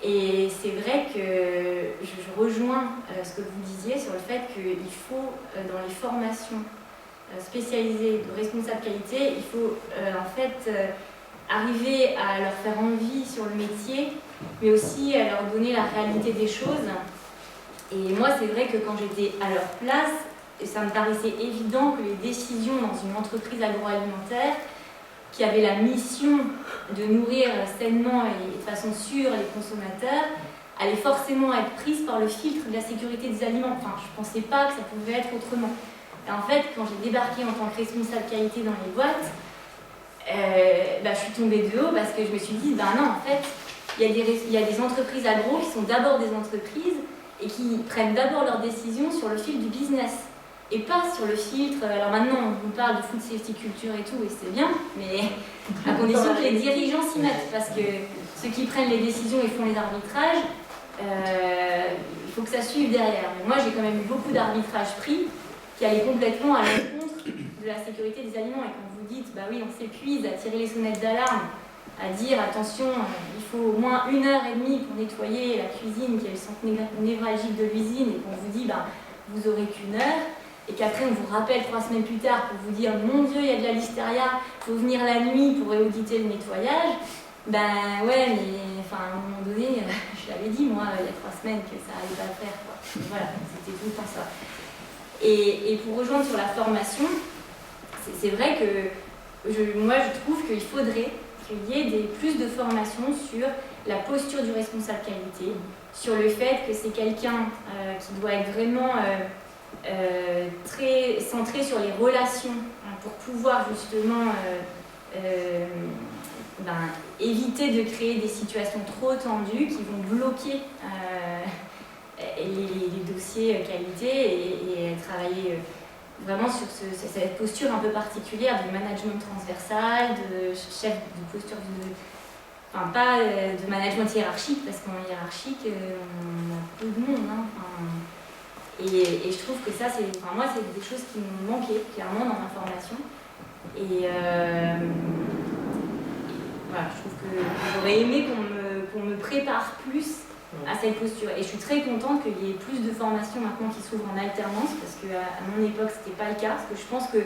Speaker 9: Et c'est vrai que je rejoins ce que vous disiez sur le fait qu'il faut, dans les formations spécialisées de responsables qualité, il faut arriver à leur faire envie sur le métier, mais aussi à leur donner la réalité des choses. Et moi, c'est vrai que quand j'étais à leur place, ça me paraissait évident que les décisions dans une entreprise agroalimentaire qui avait la mission de nourrir sainement et de façon sûre les consommateurs, allait forcément être prise par le filtre de la sécurité des aliments. Enfin, je ne pensais pas que ça pouvait être autrement. Et en fait, quand j'ai débarqué en tant que responsable qualité dans les boîtes, je suis tombée de haut parce que je me suis dit, non, en fait, il y a des entreprises agro qui sont d'abord des entreprises et qui prennent d'abord leurs décisions sur le fil du business. Et pas sur le filtre. Alors maintenant, on parle de food safety culture et tout, et c'est bien, mais à condition que les dirigeants s'y mettent, parce que ceux qui prennent les décisions et font les arbitrages, il faut que ça suive derrière. Mais moi, j'ai quand même eu beaucoup d'arbitrages pris qui allaient complètement à l'encontre de la sécurité des aliments. Et quand vous dites, oui, on s'épuise à tirer les sonnettes d'alarme, à dire, attention, il faut au moins 1h30 pour nettoyer la cuisine, qui est le centre névralgique de l'usine, et qu'on vous dit, vous aurez qu'1 heure, et qu'après on vous rappelle 3 semaines plus tard pour vous dire mon Dieu, il y a de la listeria, il faut venir la nuit pour auditer le nettoyage, mais à un moment donné, je l'avais dit moi il y a 3 semaines que ça n'allait pas le faire, quoi. Voilà, c'était tout le temps ça. Et pour rejoindre sur la formation, c'est vrai que moi je trouve qu'il faudrait qu'il y ait plus de formation sur la posture du responsable qualité, sur le fait que c'est quelqu'un qui doit être vraiment très centré sur les relations pour pouvoir justement éviter de créer des situations trop tendues qui vont bloquer les dossiers qualité et travailler vraiment sur cette posture un peu particulière du management transversal, de chef de posture pas de management hiérarchique, parce qu'en hiérarchique on a peu de monde, et je trouve que ça, moi, c'est des choses qui m'ont manqué clairement dans ma formation. Et je trouve que j'aurais aimé qu'on me prépare plus à cette posture. Et je suis très contente qu'il y ait plus de formations maintenant qui s'ouvrent en alternance, parce qu'à mon époque, c'était pas le cas. Parce que je pense que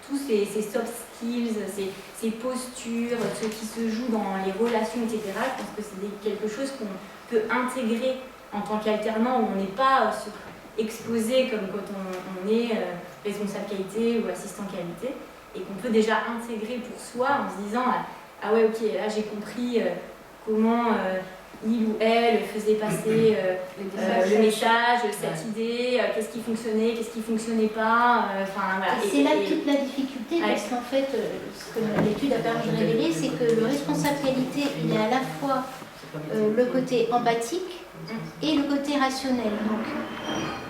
Speaker 9: tous ces soft skills, ces postures, ce qui se joue dans les relations, etc., je pense que c'est quelque chose qu'on peut intégrer en tant qu'alternant, où on n'est pas exposé comme quand on est responsable qualité ou assistant qualité, et qu'on peut déjà intégrer pour soi en se disant ah ouais, ok, là j'ai compris comment il ou elle faisait passer le message, cette idée, qu'est-ce qui fonctionnait, qu'est-ce qui fonctionnait pas, voilà.
Speaker 2: Et c'est là toute la difficulté, parce qu'en fait, ce que l'étude a permis de révéler, c'est que le responsable qualité, il est à la fois le côté empathique et le côté rationnel. Donc,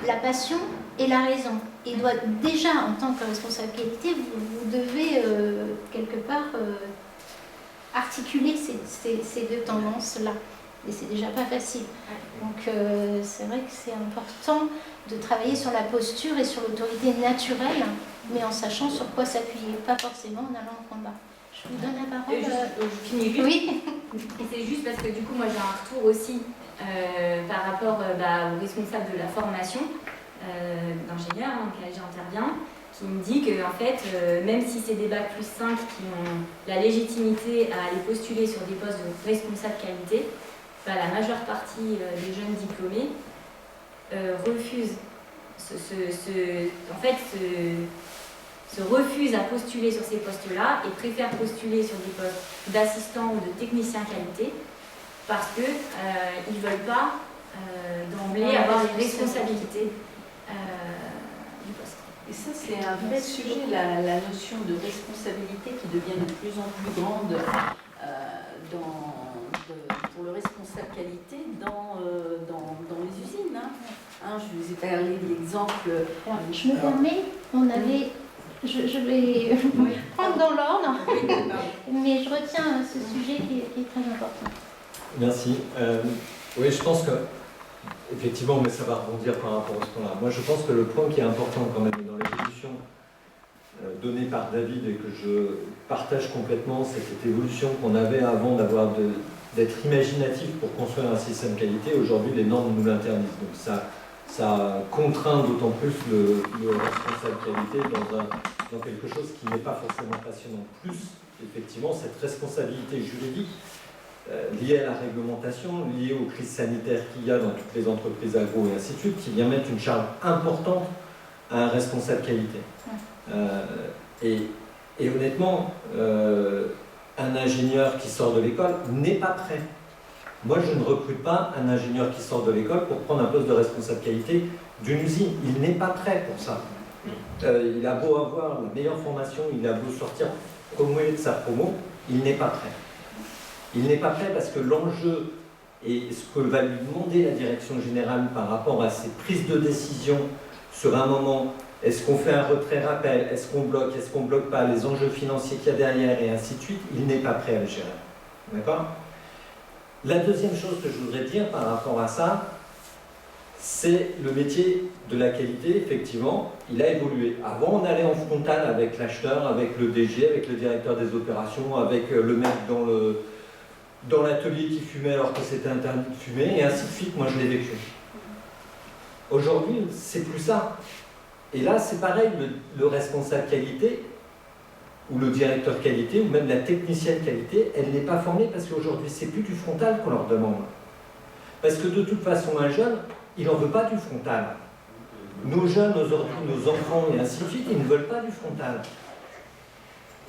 Speaker 2: la passion et la raison. Et doit déjà, en tant que responsable qualité, vous devez quelque part articuler ces deux tendances-là. Et c'est déjà pas facile. Donc c'est vrai que c'est important de travailler sur la posture et sur l'autorité naturelle, mais en sachant sur quoi s'appuyer, pas forcément en allant au combat. Je vous donne la parole.
Speaker 9: Je finis vite.
Speaker 2: Oui.
Speaker 9: Et c'est juste parce que du coup, moi j'ai un retour aussi par rapport au responsable de la formation d'ingénieur dans lequel j'interviens, qui me dit que en fait, même si c'est des Bac plus 5 qui ont la légitimité à aller postuler sur des postes de responsable qualité, la majeure partie des jeunes diplômés refusent se refusent à postuler sur ces postes-là et préfèrent postuler sur des postes d'assistant ou de technicien qualité parce qu'ils ne veulent pas d'emblée avoir les responsabilités du poste.
Speaker 6: Et ça, c'est un vrai sujet, la notion de responsabilité qui devient de plus en plus grande pour le responsable qualité dans les usines. Je vous ai parlé d'exemples.
Speaker 2: Je me permets, je vais prendre dans l'ordre, mais je retiens ce sujet qui est très important.
Speaker 10: Merci. Oui, je pense que, effectivement, mais ça va rebondir par rapport à ce point-là. Moi, je pense que le point qui est important quand même dans l'évolution donnée par David et que je partage complètement, c'est cette évolution qu'on avait avant d'être imaginatif pour construire un système qualité. Aujourd'hui, les normes nous l'interdisent. Donc ça contraint d'autant plus le responsable qualité dans quelque chose qui n'est pas forcément passionnant. Plus, effectivement, cette responsabilité juridique liée à la réglementation, liée aux crises sanitaires qu'il y a dans toutes les entreprises agro et ainsi de suite, qui vient mettre une charge importante à un responsable qualité. Et honnêtement, un ingénieur qui sort de l'école n'est pas prêt. Moi, je ne recrute pas un ingénieur qui sort de l'école pour prendre un poste de responsable qualité d'une usine. Il n'est pas prêt pour ça. Il a beau avoir la meilleure formation, il a beau sortir promoé de sa promo, il n'est pas prêt. Il n'est pas prêt parce que l'enjeu et ce que va lui demander la direction générale par rapport à ses prises de décision sur un moment, est-ce qu'on fait un retrait-rappel, est-ce qu'on bloque pas, les enjeux financiers qu'il y a derrière et ainsi de suite, il n'est pas prêt à le gérer. D'accord ? La deuxième chose que je voudrais dire par rapport à ça, c'est le métier de la qualité, effectivement, il a évolué. Avant, on allait en frontal avec l'acheteur, avec le DG, avec le directeur des opérations, avec le mec dans l'atelier qui fumait alors que c'était interdit de fumer, et ainsi de suite. Moi, je l'ai vécu. Aujourd'hui, c'est plus ça. Et là, c'est pareil, le responsable qualité, ou le directeur qualité, ou même la technicienne qualité, elle n'est pas formée parce qu'aujourd'hui, c'est plus du frontal qu'on leur demande. Parce que de toute façon, un jeune, il n'en veut pas du frontal. Nos jeunes aujourd'hui, nos enfants et ainsi de suite, ils ne veulent pas du frontal.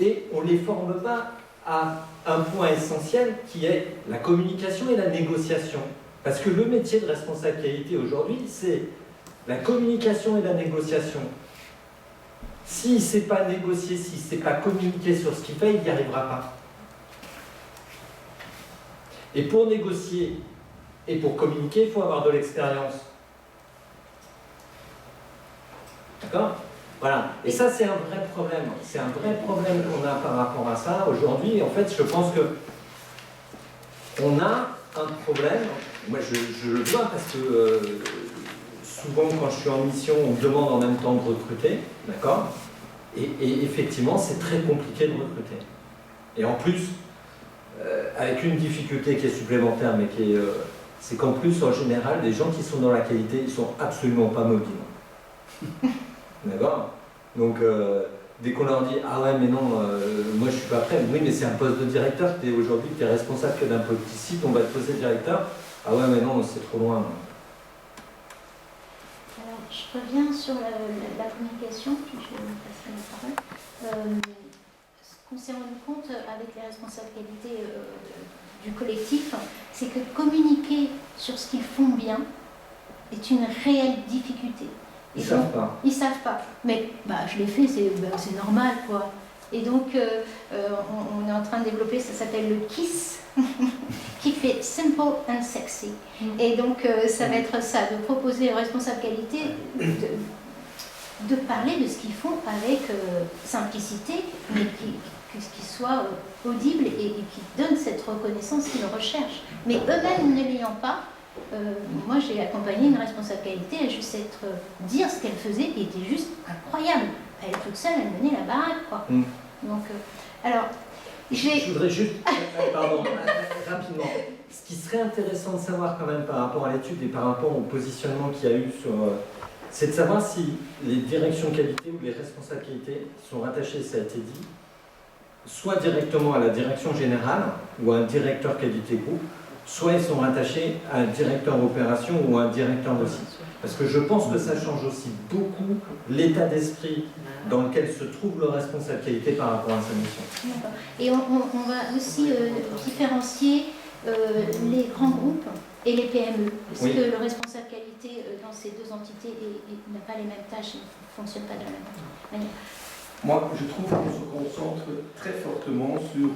Speaker 10: Et on ne les forme pas à un point essentiel qui est la communication et la négociation. Parce que le métier de responsable qualité aujourd'hui, c'est la communication et la négociation. S'il ne sait pas négocier, s'il ne sait pas communiquer sur ce qu'il fait, il n'y arrivera pas. Et pour négocier et pour communiquer, il faut avoir de l'expérience. D'accord ? Voilà. Et ça, c'est un vrai problème. C'est un vrai problème qu'on a par rapport à ça. Aujourd'hui, en fait, je pense que on a un problème. Moi, je le vois parce que souvent, quand je suis en mission, on me demande en même temps de recruter. D'accord ? Et effectivement, c'est très compliqué de recruter. Et en plus, avec une difficulté qui est supplémentaire, mais qui est, c'est qu'en plus, en général, les gens qui sont dans la qualité, ils ne sont absolument pas mobiles. D'accord ? Donc, dès qu'on leur dit « Ah ouais, mais non, moi je suis pas prêt. » Oui, mais c'est un poste de directeur. Aujourd'hui, tu es responsable que d'un petit site, on va te poser directeur. « Ah ouais, mais non, c'est trop loin. »
Speaker 2: Alors, je reviens sur la communication, puis je vais passer la parole. Ce qu'on s'est rendu compte avec les responsables qualité du collectif, c'est que communiquer sur ce qu'ils font bien est une réelle difficulté.
Speaker 10: Ils ne savent pas.
Speaker 2: Ils savent pas. Mais je l'ai fait, c'est normal, quoi. Et donc, on est en train de développer, ça s'appelle le KISS, qui fait Simple and Sexy. Et donc, ça va être ça, de proposer aux responsables qualité de parler de ce qu'ils font avec simplicité, mais qui soit audible et qui donne cette reconnaissance qu'ils recherchent. Mais eux-mêmes ne l'ayant pas, moi j'ai accompagné une responsable qualité, elle juste dire ce qu'elle faisait qui était juste incroyable. Elle toute seule, elle menait la baraque, quoi. Donc, alors,
Speaker 10: je voudrais juste, pardon, rapidement, ce qui serait intéressant de savoir quand même par rapport à l'étude et par rapport au positionnement qu'il y a eu sur... c'est de savoir si les directions qualité ou les responsables qualité sont rattachés, ça a été dit, soit directement à la direction générale ou à un directeur qualité groupe, soit ils sont rattachés à un directeur opération ou à un directeur de site. Parce que je pense que ça change aussi beaucoup l'état d'esprit dans lequel se trouve le responsable qualité par rapport à sa mission.
Speaker 2: Et on va aussi différencier les grands groupes et les PME. Parce
Speaker 10: Oui.
Speaker 2: que le responsable qualité dans ces deux entités n'a pas les mêmes tâches, il ne fonctionne pas de la même manière.
Speaker 11: Moi, je trouve qu'on se concentre très fortement sur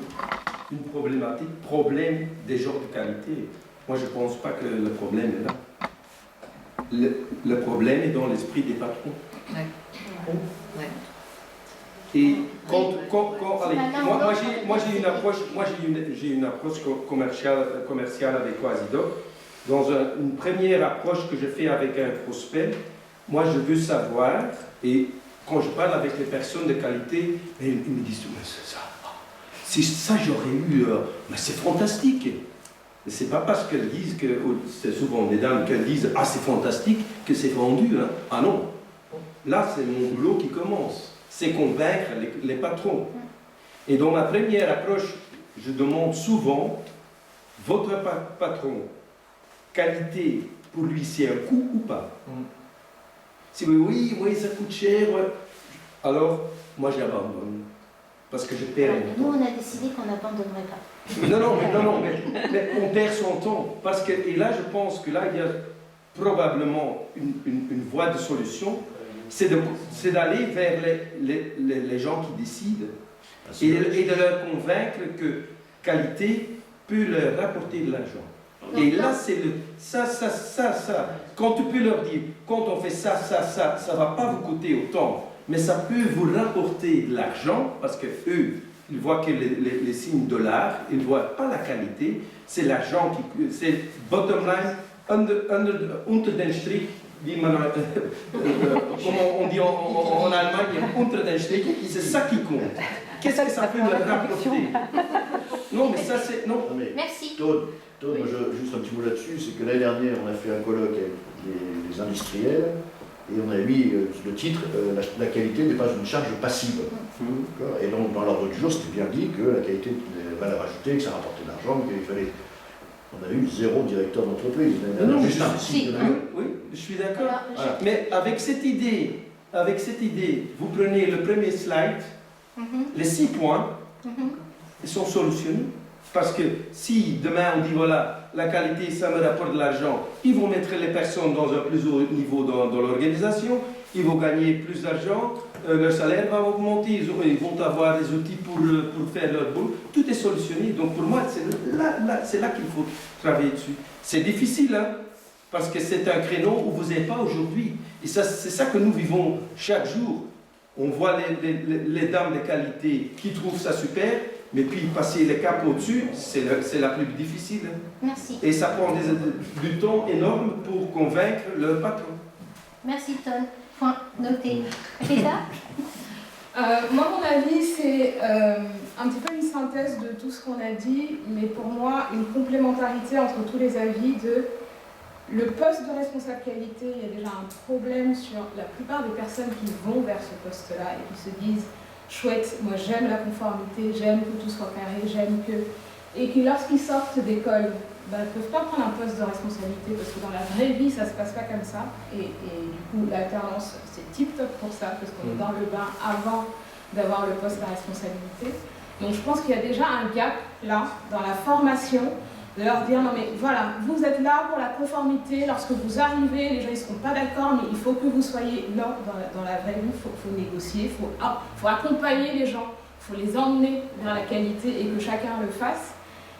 Speaker 11: une problématique, problème des genres de qualité. Moi, je ne pense pas que le problème est là. Le problème est dans l'esprit des patrons.
Speaker 8: Ouais. Ouais.
Speaker 11: Et allez, moi j'ai une approche commerciale avec Quasidoc. Dans une première approche que je fais avec un prospect, moi je veux savoir, et quand je parle avec les personnes de qualité, ils me disent si ça j'aurais eu, mais c'est fantastique. C'est pas parce qu'elles disent que, c'est souvent des dames qu'elles disent ah c'est fantastique que c'est vendu, hein. Ah non, là c'est mon boulot qui commence, c'est convaincre les patrons. Et dans ma première approche, je demande souvent votre patron, qualité pour lui c'est un coût ou pas? Si oui ça coûte cher, ouais. Alors moi j'abandonne. Parce que je perds mon
Speaker 2: Nous,
Speaker 11: temps.
Speaker 2: on a décidé qu'on n'abandonnerait pas.
Speaker 11: Non, mais on perd son temps. Parce que, et là, je pense que là, il y a probablement une voie de solution. C'est d'aller vers les gens qui décident et de leur convaincre que qualité peut leur rapporter de l'argent. Et là, c'est ça. Quand tu peux leur dire, quand on fait ça ne va pas vous coûter autant. Mais ça peut vous rapporter de l'argent parce que eux, ils voient que les signes $, ils ne voient pas la qualité. C'est l'argent qui, c'est bottom line, unter den Strich, comment on dit en Allemagne, unter den Strich, c'est ça qui compte. Qu'est-ce que ça peut leur rapporter? Non, mais ça c'est non.
Speaker 2: Merci.
Speaker 1: Todd, moi, juste un petit mot là-dessus, c'est que l'année dernière, on a fait un colloque avec les industriels. Et on a mis le titre la qualité n'est pas une charge passive. Et donc, dans l'ordre du jour, c'était bien dit que la qualité de valeur ajoutée, que ça rapportait de l'argent, qu'il fallait. On a eu 0 directeur d'entreprise.
Speaker 11: Non,
Speaker 1: juste un.
Speaker 11: Oui, je suis d'accord. Voilà. Mais avec cette idée, vous prenez le premier slide, les 6 points, ils sont solutionnés. Parce que si demain on dit voilà, la qualité ça me rapporte de l'argent, ils vont mettre les personnes dans un plus haut niveau dans l'organisation, ils vont gagner plus d'argent, leur salaire va augmenter, ils vont avoir des outils pour faire leur boulot, tout est solutionné. Donc pour moi, c'est là qu'il faut travailler dessus. C'est difficile, hein, parce que c'est un créneau où vous n'êtes pas aujourd'hui. Et c'est ça que nous vivons chaque jour. On voit les dames de qualité qui trouvent ça super, mais puis passer les caps au-dessus, c'est la plus difficile.
Speaker 2: Merci.
Speaker 11: Et ça prend du temps énorme pour convaincre le patron.
Speaker 2: Merci Ton. Point noté. Rita?
Speaker 12: Moi, mon avis, c'est un petit peu une synthèse de tout ce qu'on a dit, mais pour moi, une complémentarité entre tous les avis de le poste de responsable qualité. Il y a déjà un problème sur la plupart des personnes qui vont vers ce poste-là et qui se disent chouette, moi j'aime la conformité, j'aime que tout soit carré, j'aime que... Et qui lorsqu'ils sortent d'école, ne peuvent pas prendre un poste de responsabilité parce que dans la vraie vie ça se passe pas comme ça. Et du coup l'alternance c'est tip top pour ça parce qu'on est dans le bain avant d'avoir le poste à responsabilité. Donc je pense qu'il y a déjà un gap là dans la formation de leur dire non mais voilà, vous êtes là pour la conformité, lorsque vous arrivez, les gens ne seront pas d'accord, mais il faut que vous soyez là dans la vraie vie, il faut négocier, il faut accompagner les gens, il faut les emmener vers la qualité et que chacun le fasse.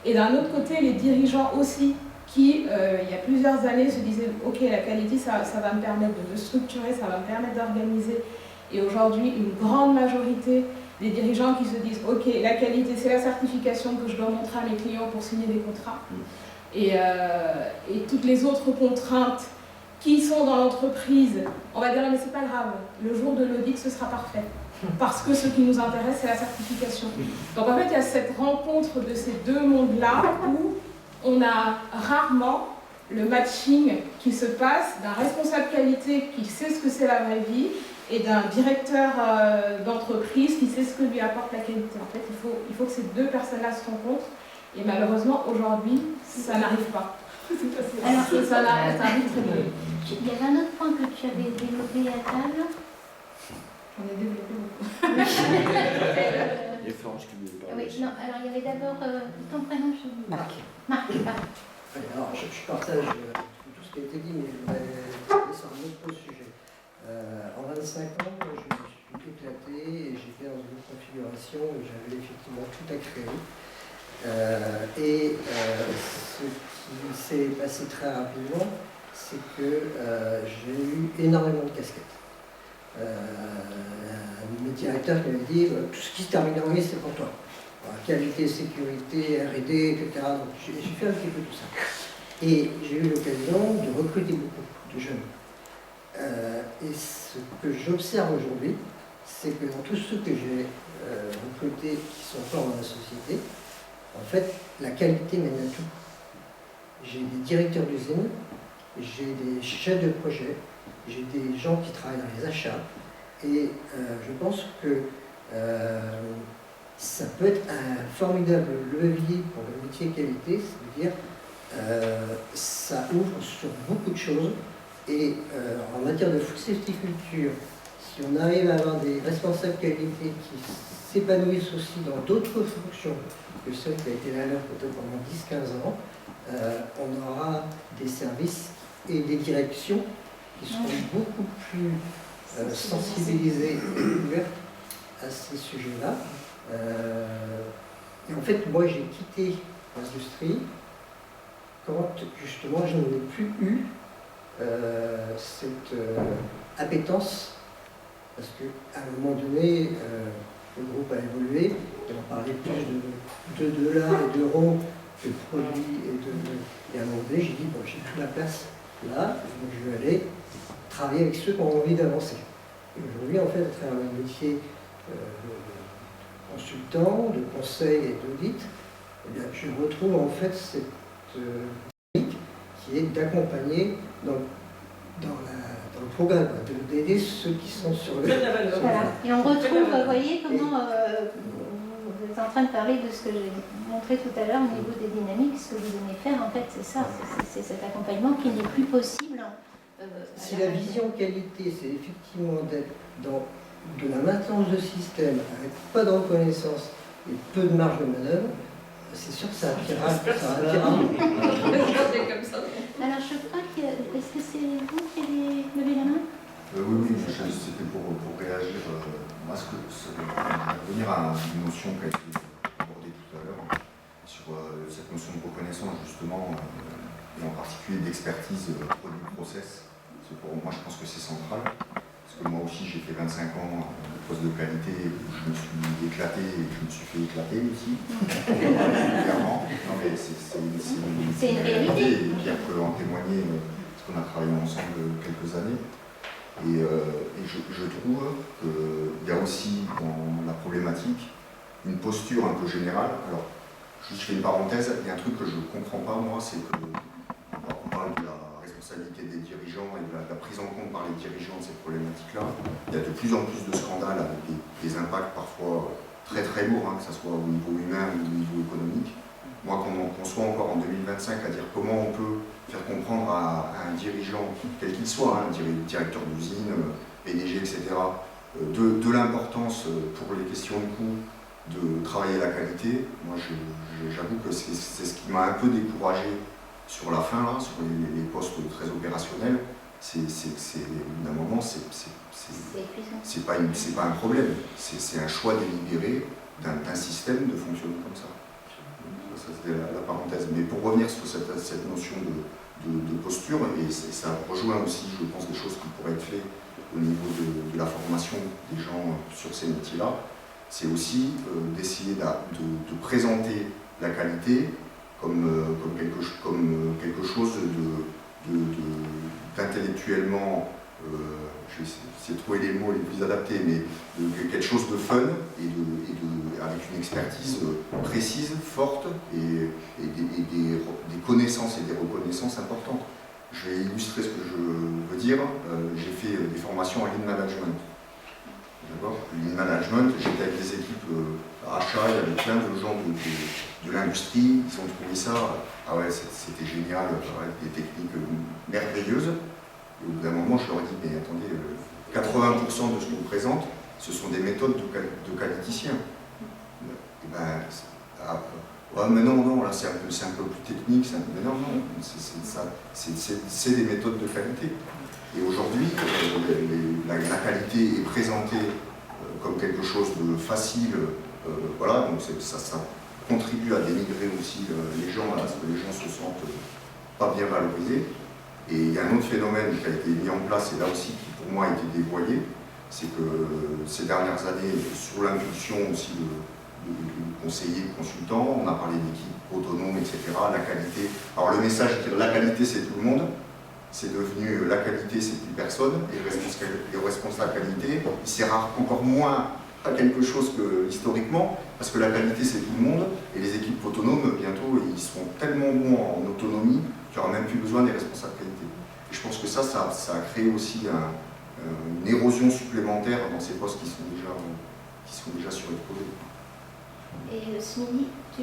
Speaker 12: Et d'un autre côté, les dirigeants aussi, qui il y a plusieurs années se disaient ok, la qualité ça va me permettre de me structurer, ça va me permettre d'organiser. Et aujourd'hui, une grande majorité des dirigeants qui se disent ok, la qualité c'est la certification que je dois montrer à mes clients pour signer des contrats et toutes les autres contraintes qui sont dans l'entreprise, on va dire mais c'est pas grave, le jour de l'audit ce sera parfait parce que ce qui nous intéresse c'est la certification. Donc en fait il y a cette rencontre de ces deux mondes là où on a rarement le matching qui se passe d'un responsable qualité qui sait ce que c'est la vraie vie et d'un directeur d'entreprise qui sait ce que lui apporte la qualité. En fait, il faut que ces deux personnes-là se rencontrent et malheureusement, aujourd'hui, ça n'arrive pas.
Speaker 2: Alors,
Speaker 12: ça arrive très bien.
Speaker 2: Il y avait un autre point que tu avais développé à table.
Speaker 12: J'en ai développé beaucoup.
Speaker 1: Il y a Florence qui voulait parler.
Speaker 2: Oui, non, alors il y avait d'abord ton prénom, je vous
Speaker 5: Marc.
Speaker 2: Marc, pardon.
Speaker 5: Alors, je partage tout ce qui a été dit, mais je voudrais aller sur un autre sujet. En 25 ans, je me suis éclaté et j'étais dans une configuration où j'avais effectivement tout à créer. Ce qui s'est passé très rapidement, c'est que j'ai eu énormément de casquettes. Mes directeurs qui m'avaient dit tout ce qui se termine en c'est pour toi. Voilà, qualité, sécurité, R&D, etc. Donc j'ai fait un petit peu tout ça. Et j'ai eu l'occasion de recruter beaucoup de jeunes. Et ce que j'observe aujourd'hui, c'est que dans tous ceux que j'ai recrutés qui sont forts dans la société, en fait, la qualité mène à tout. J'ai des directeurs d'usine, j'ai des chefs de projet, j'ai des gens qui travaillent dans les achats, et je pense que ça peut être un formidable levier pour le métier qualité, c'est-à-dire ça ouvre sur beaucoup de choses, et en matière de food safety culture, si on arrive à avoir des responsables qualité qui s'épanouissent aussi dans d'autres fonctions que celle qui a été la leur peut-être pendant 10-15 ans, on aura des services et des directions qui seront beaucoup plus sensibilisées et ouvertes à ces sujets-là. Et en fait, moi j'ai quitté l'industrie quand justement je n'ai plus eu cette appétence, parce qu'à un moment donné, le groupe a évolué, et on parlait plus de dollars et d'euros que de produits et à un moment donné, j'ai dit, bon, j'ai toute la place là, donc je vais aller travailler avec ceux qui ont envie d'avancer. Et aujourd'hui, en fait, à travers le métier de consultant, de conseil et d'audit, eh bien, je retrouve en fait cette technique qui est d'accompagner dans le programme, d'aider ceux qui sont sur le...
Speaker 2: Voilà. Et on retrouve, vous voyez comment vous êtes en train de parler de ce que j'ai montré tout à l'heure au niveau des dynamiques, ce que vous aimez faire, en fait, c'est ça, c'est cet accompagnement qui n'est plus possible.
Speaker 5: Si la vision qualité, c'est effectivement d'être dans de la maintenance de système avec pas de reconnaissance et peu de marge de manœuvre, c'est sûr que ça attirera.
Speaker 2: Alors je crois que... Est-ce que c'est vous qui avez levé la main?
Speaker 13: Oui, c'était pour réagir. Moi, revenir à une notion qui a été abordée tout à l'heure, sur cette notion de reconnaissance, justement, et en particulier d'expertise produit-process. Pour moi, je pense que c'est central. Parce que moi aussi, j'ai fait 25 ans de poste de qualité où je me suis éclaté et je me suis fait éclater aussi. Clairement. Non, mais c'est une réalité. Et Pierre peut en témoigner, parce qu'on a travaillé ensemble quelques années. Et je trouve qu'il y a aussi dans la problématique une posture un peu générale. Alors, je fais une parenthèse, il y a un truc que je ne comprends pas, moi, c'est que on parle de la responsabilité des dirigeants et de la prise en compte par les dirigeants de ces problématiques-là. Il y a de plus en plus de scandales avec des impacts parfois très très lourds, hein, que ce soit au niveau humain ou au niveau économique. Moi, qu'on soit encore en 2025 à dire comment on peut faire comprendre à un dirigeant, quel qu'il soit, hein, directeur d'usine, PDG, etc., de l'importance pour les questions de coût de travailler la qualité, moi j'avoue que c'est ce qui m'a un peu découragé sur la fin, là, sur les postes très opérationnels. D'un moment, c'est pas un problème, c'est un choix délibéré d'un système de fonctionner comme ça. Ça c'était la parenthèse. Mais pour revenir sur cette notion de posture, et ça rejoint aussi, je pense, des choses qui pourraient être faites au niveau de la formation des gens sur ces métiers-là, c'est aussi d'essayer de présenter la qualité comme quelque chose d'intellectuellement, je vais essayer de trouver les mots les plus adaptés, mais quelque chose de fun avec une expertise précise, forte et des connaissances et des reconnaissances importantes. Je vais illustrer ce que je veux dire. J'ai fait des formations en lean management. D'accord ? Lean management, j'étais avec des équipes achats, il y avait plein de gens de l'industrie, ils ont trouvé ça, ah ouais, c'était génial, des techniques merveilleuses. Et au bout d'un moment, je leur ai dit, mais attendez, 80% de ce qu'on présente, ce sont des méthodes de qualiticiens. Et ben, ouais, mais non, là c'est un peu plus technique, mais non, c'est des méthodes de qualité. Et aujourd'hui, la qualité est présentée comme quelque chose de facile, voilà, donc ça contribue à dénigrer aussi les gens, parce que les gens se sentent pas bien valorisés. Et il y a un autre phénomène qui a été mis en place, et là aussi qui pour moi a été dévoyé, c'est que ces dernières années, sous l'impulsion aussi de conseillers, de consultants, on a parlé d'équipes autonomes, etc., la qualité. Alors le message est que la qualité c'est tout le monde, c'est devenu la qualité c'est plus personne, et le responsable qualité, il sert encore moins à quelque chose que historiquement, parce que la qualité c'est tout le monde, et les équipes autonomes, bientôt, ils seront tellement bons en autonomie qu'il n'y aura même plus besoin des responsables qualité. Et je pense que ça a créé aussi une érosion supplémentaire dans ces postes qui sont déjà surexposés.
Speaker 2: Et Smilly, tu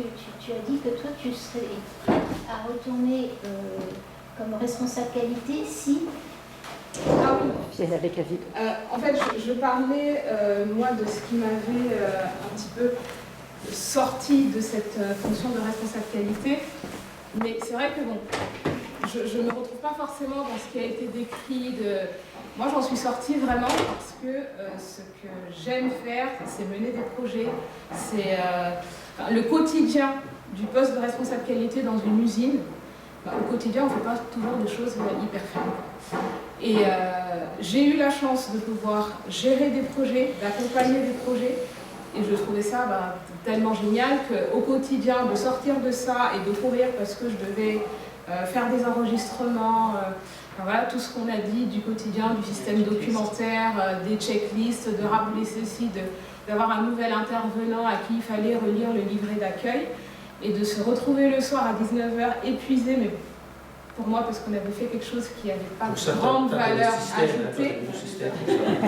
Speaker 2: as dit que toi tu serais prête à retourner comme responsable qualité si...
Speaker 12: Ah oui. En fait, je parlais, moi, de ce qui m'avait un petit peu sorti de cette fonction de responsable qualité. Mais c'est vrai que bon, je ne me retrouve pas forcément dans ce qui a été décrit. Moi, j'en suis sortie vraiment parce que ce que j'aime faire, c'est mener des projets. C'est le quotidien du poste de responsable qualité dans une usine. Au quotidien, on ne fait pas toujours des choses hyper fines. Et j'ai eu la chance de pouvoir gérer des projets, d'accompagner des projets. Et je trouvais ça tellement génial qu'au quotidien, de sortir de ça et de courir parce que je devais faire des enregistrements, voilà, tout ce qu'on a dit du quotidien, du système documentaire, des checklists, de rappeler ceci, d'avoir un nouvel intervenant à qui il fallait relire le livret d'accueil. Et de se retrouver le soir à 19h épuisé, mais pour moi, parce qu'on avait fait quelque chose qui n'avait pas de grande valeur ajoutée.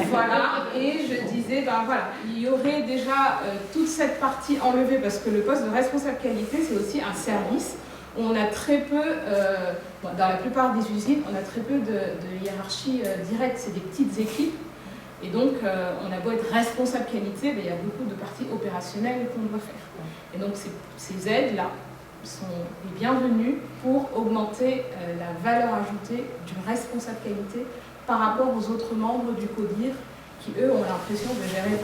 Speaker 12: Voilà, et je disais, voilà, il y aurait déjà toute cette partie enlevée, parce que le poste de responsable qualité, c'est aussi un service. On a très peu, dans la plupart des usines, on a très peu de hiérarchie directe, c'est des petites équipes. Et donc, on a beau être responsable qualité, il y a beaucoup de parties opérationnelles qu'on doit faire. Et donc, ces aides-là sont les bienvenues pour augmenter la valeur ajoutée du responsable qualité par rapport aux autres membres du CODIR qui, eux, ont l'impression de gérer,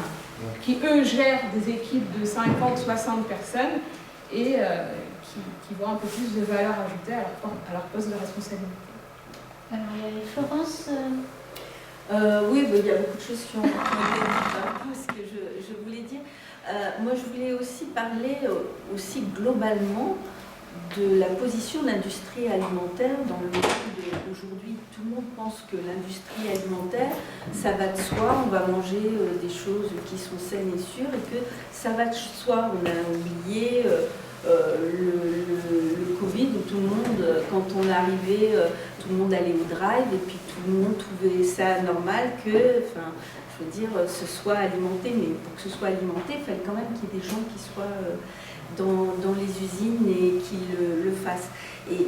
Speaker 12: qui, eux, gèrent des équipes de 50, 60 personnes et qui voient un peu plus de valeur ajoutée à leur poste de responsabilité.
Speaker 2: Alors, il y avait Florence.
Speaker 6: Oui, il y a beaucoup de choses qui ont été dites, ce que je voulais dire. Moi, je voulais aussi parler aussi globalement de la position de l'industrie alimentaire dans le monde d'aujourd'hui. Tout le monde pense que l'industrie alimentaire, ça va de soi, on va manger des choses qui sont saines et sûres, et que ça va de soi. On a oublié le Covid où tout le monde, quand on arrivait, tout le monde allait au drive et puis tout le monde trouvait ça normal que, je veux dire, ce soit alimenté, mais pour que ce soit alimenté, il fallait quand même qu'il y ait des gens qui soient dans les usines et qui le fassent. Et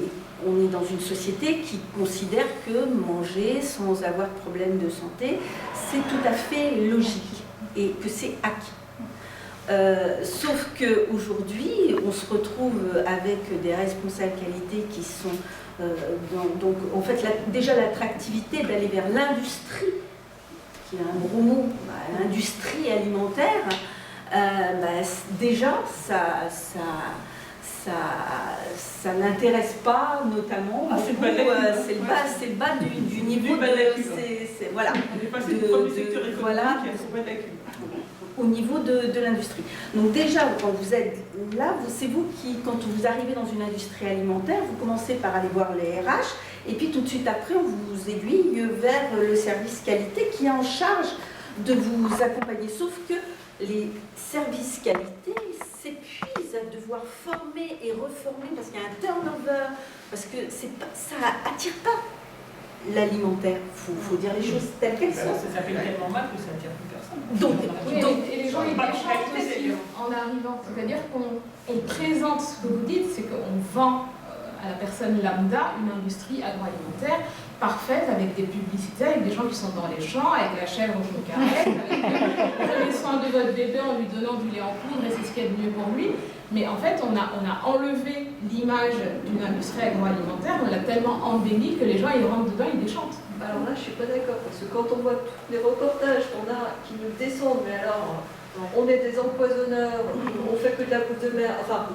Speaker 6: on est dans une société qui considère que manger sans avoir de problème de santé, c'est tout à fait logique et que c'est acquis. Sauf qu'aujourd'hui, on se retrouve avec des responsables qualité qui sont donc en fait déjà l'attractivité d'aller vers l'industrie, qui est un gros mot, l'industrie alimentaire, déjà ça ça n'intéresse pas, notamment.
Speaker 4: C'est
Speaker 6: le bas du niveau de. Voilà.
Speaker 4: On est passé du premier secteur économique
Speaker 6: voilà,
Speaker 4: à la cube.
Speaker 6: au niveau de l'industrie. Donc déjà, quand vous êtes là, c'est vous qui, quand vous arrivez dans une industrie alimentaire, vous commencez par aller voir les RH, et puis tout de suite après, on vous aiguille vers le service qualité qui est en charge de vous accompagner. Sauf que les services qualité s'épuisent à devoir former et reformer parce qu'il y a un turnover, parce que ça attire pas l'alimentaire. Il faut dire les choses telles qu'elles sont.
Speaker 4: Ça s'appelle tellement mal que ça attire plus personne.
Speaker 12: Et les gens ils déchantent aussi en arrivant. C'est-à-dire qu'on présente, ce que vous dites, c'est qu'on vend à la personne lambda une industrie agroalimentaire parfaite avec des publicités, avec des gens qui sont dans les champs, avec la chèvre au carré, avec prenez soin de votre bébé en lui donnant du lait en poudre et c'est ce qu'il y a de mieux pour lui. Mais en fait, on a enlevé l'image d'une industrie agroalimentaire, on l'a tellement embellie que les gens ils rentrent dedans, ils déchantent.
Speaker 14: Alors là, je suis pas d'accord, parce que quand on voit tous les reportages qu'on a qui nous descendent, mais alors, on est des empoisonneurs, on fait que de la bouffe de mer, enfin,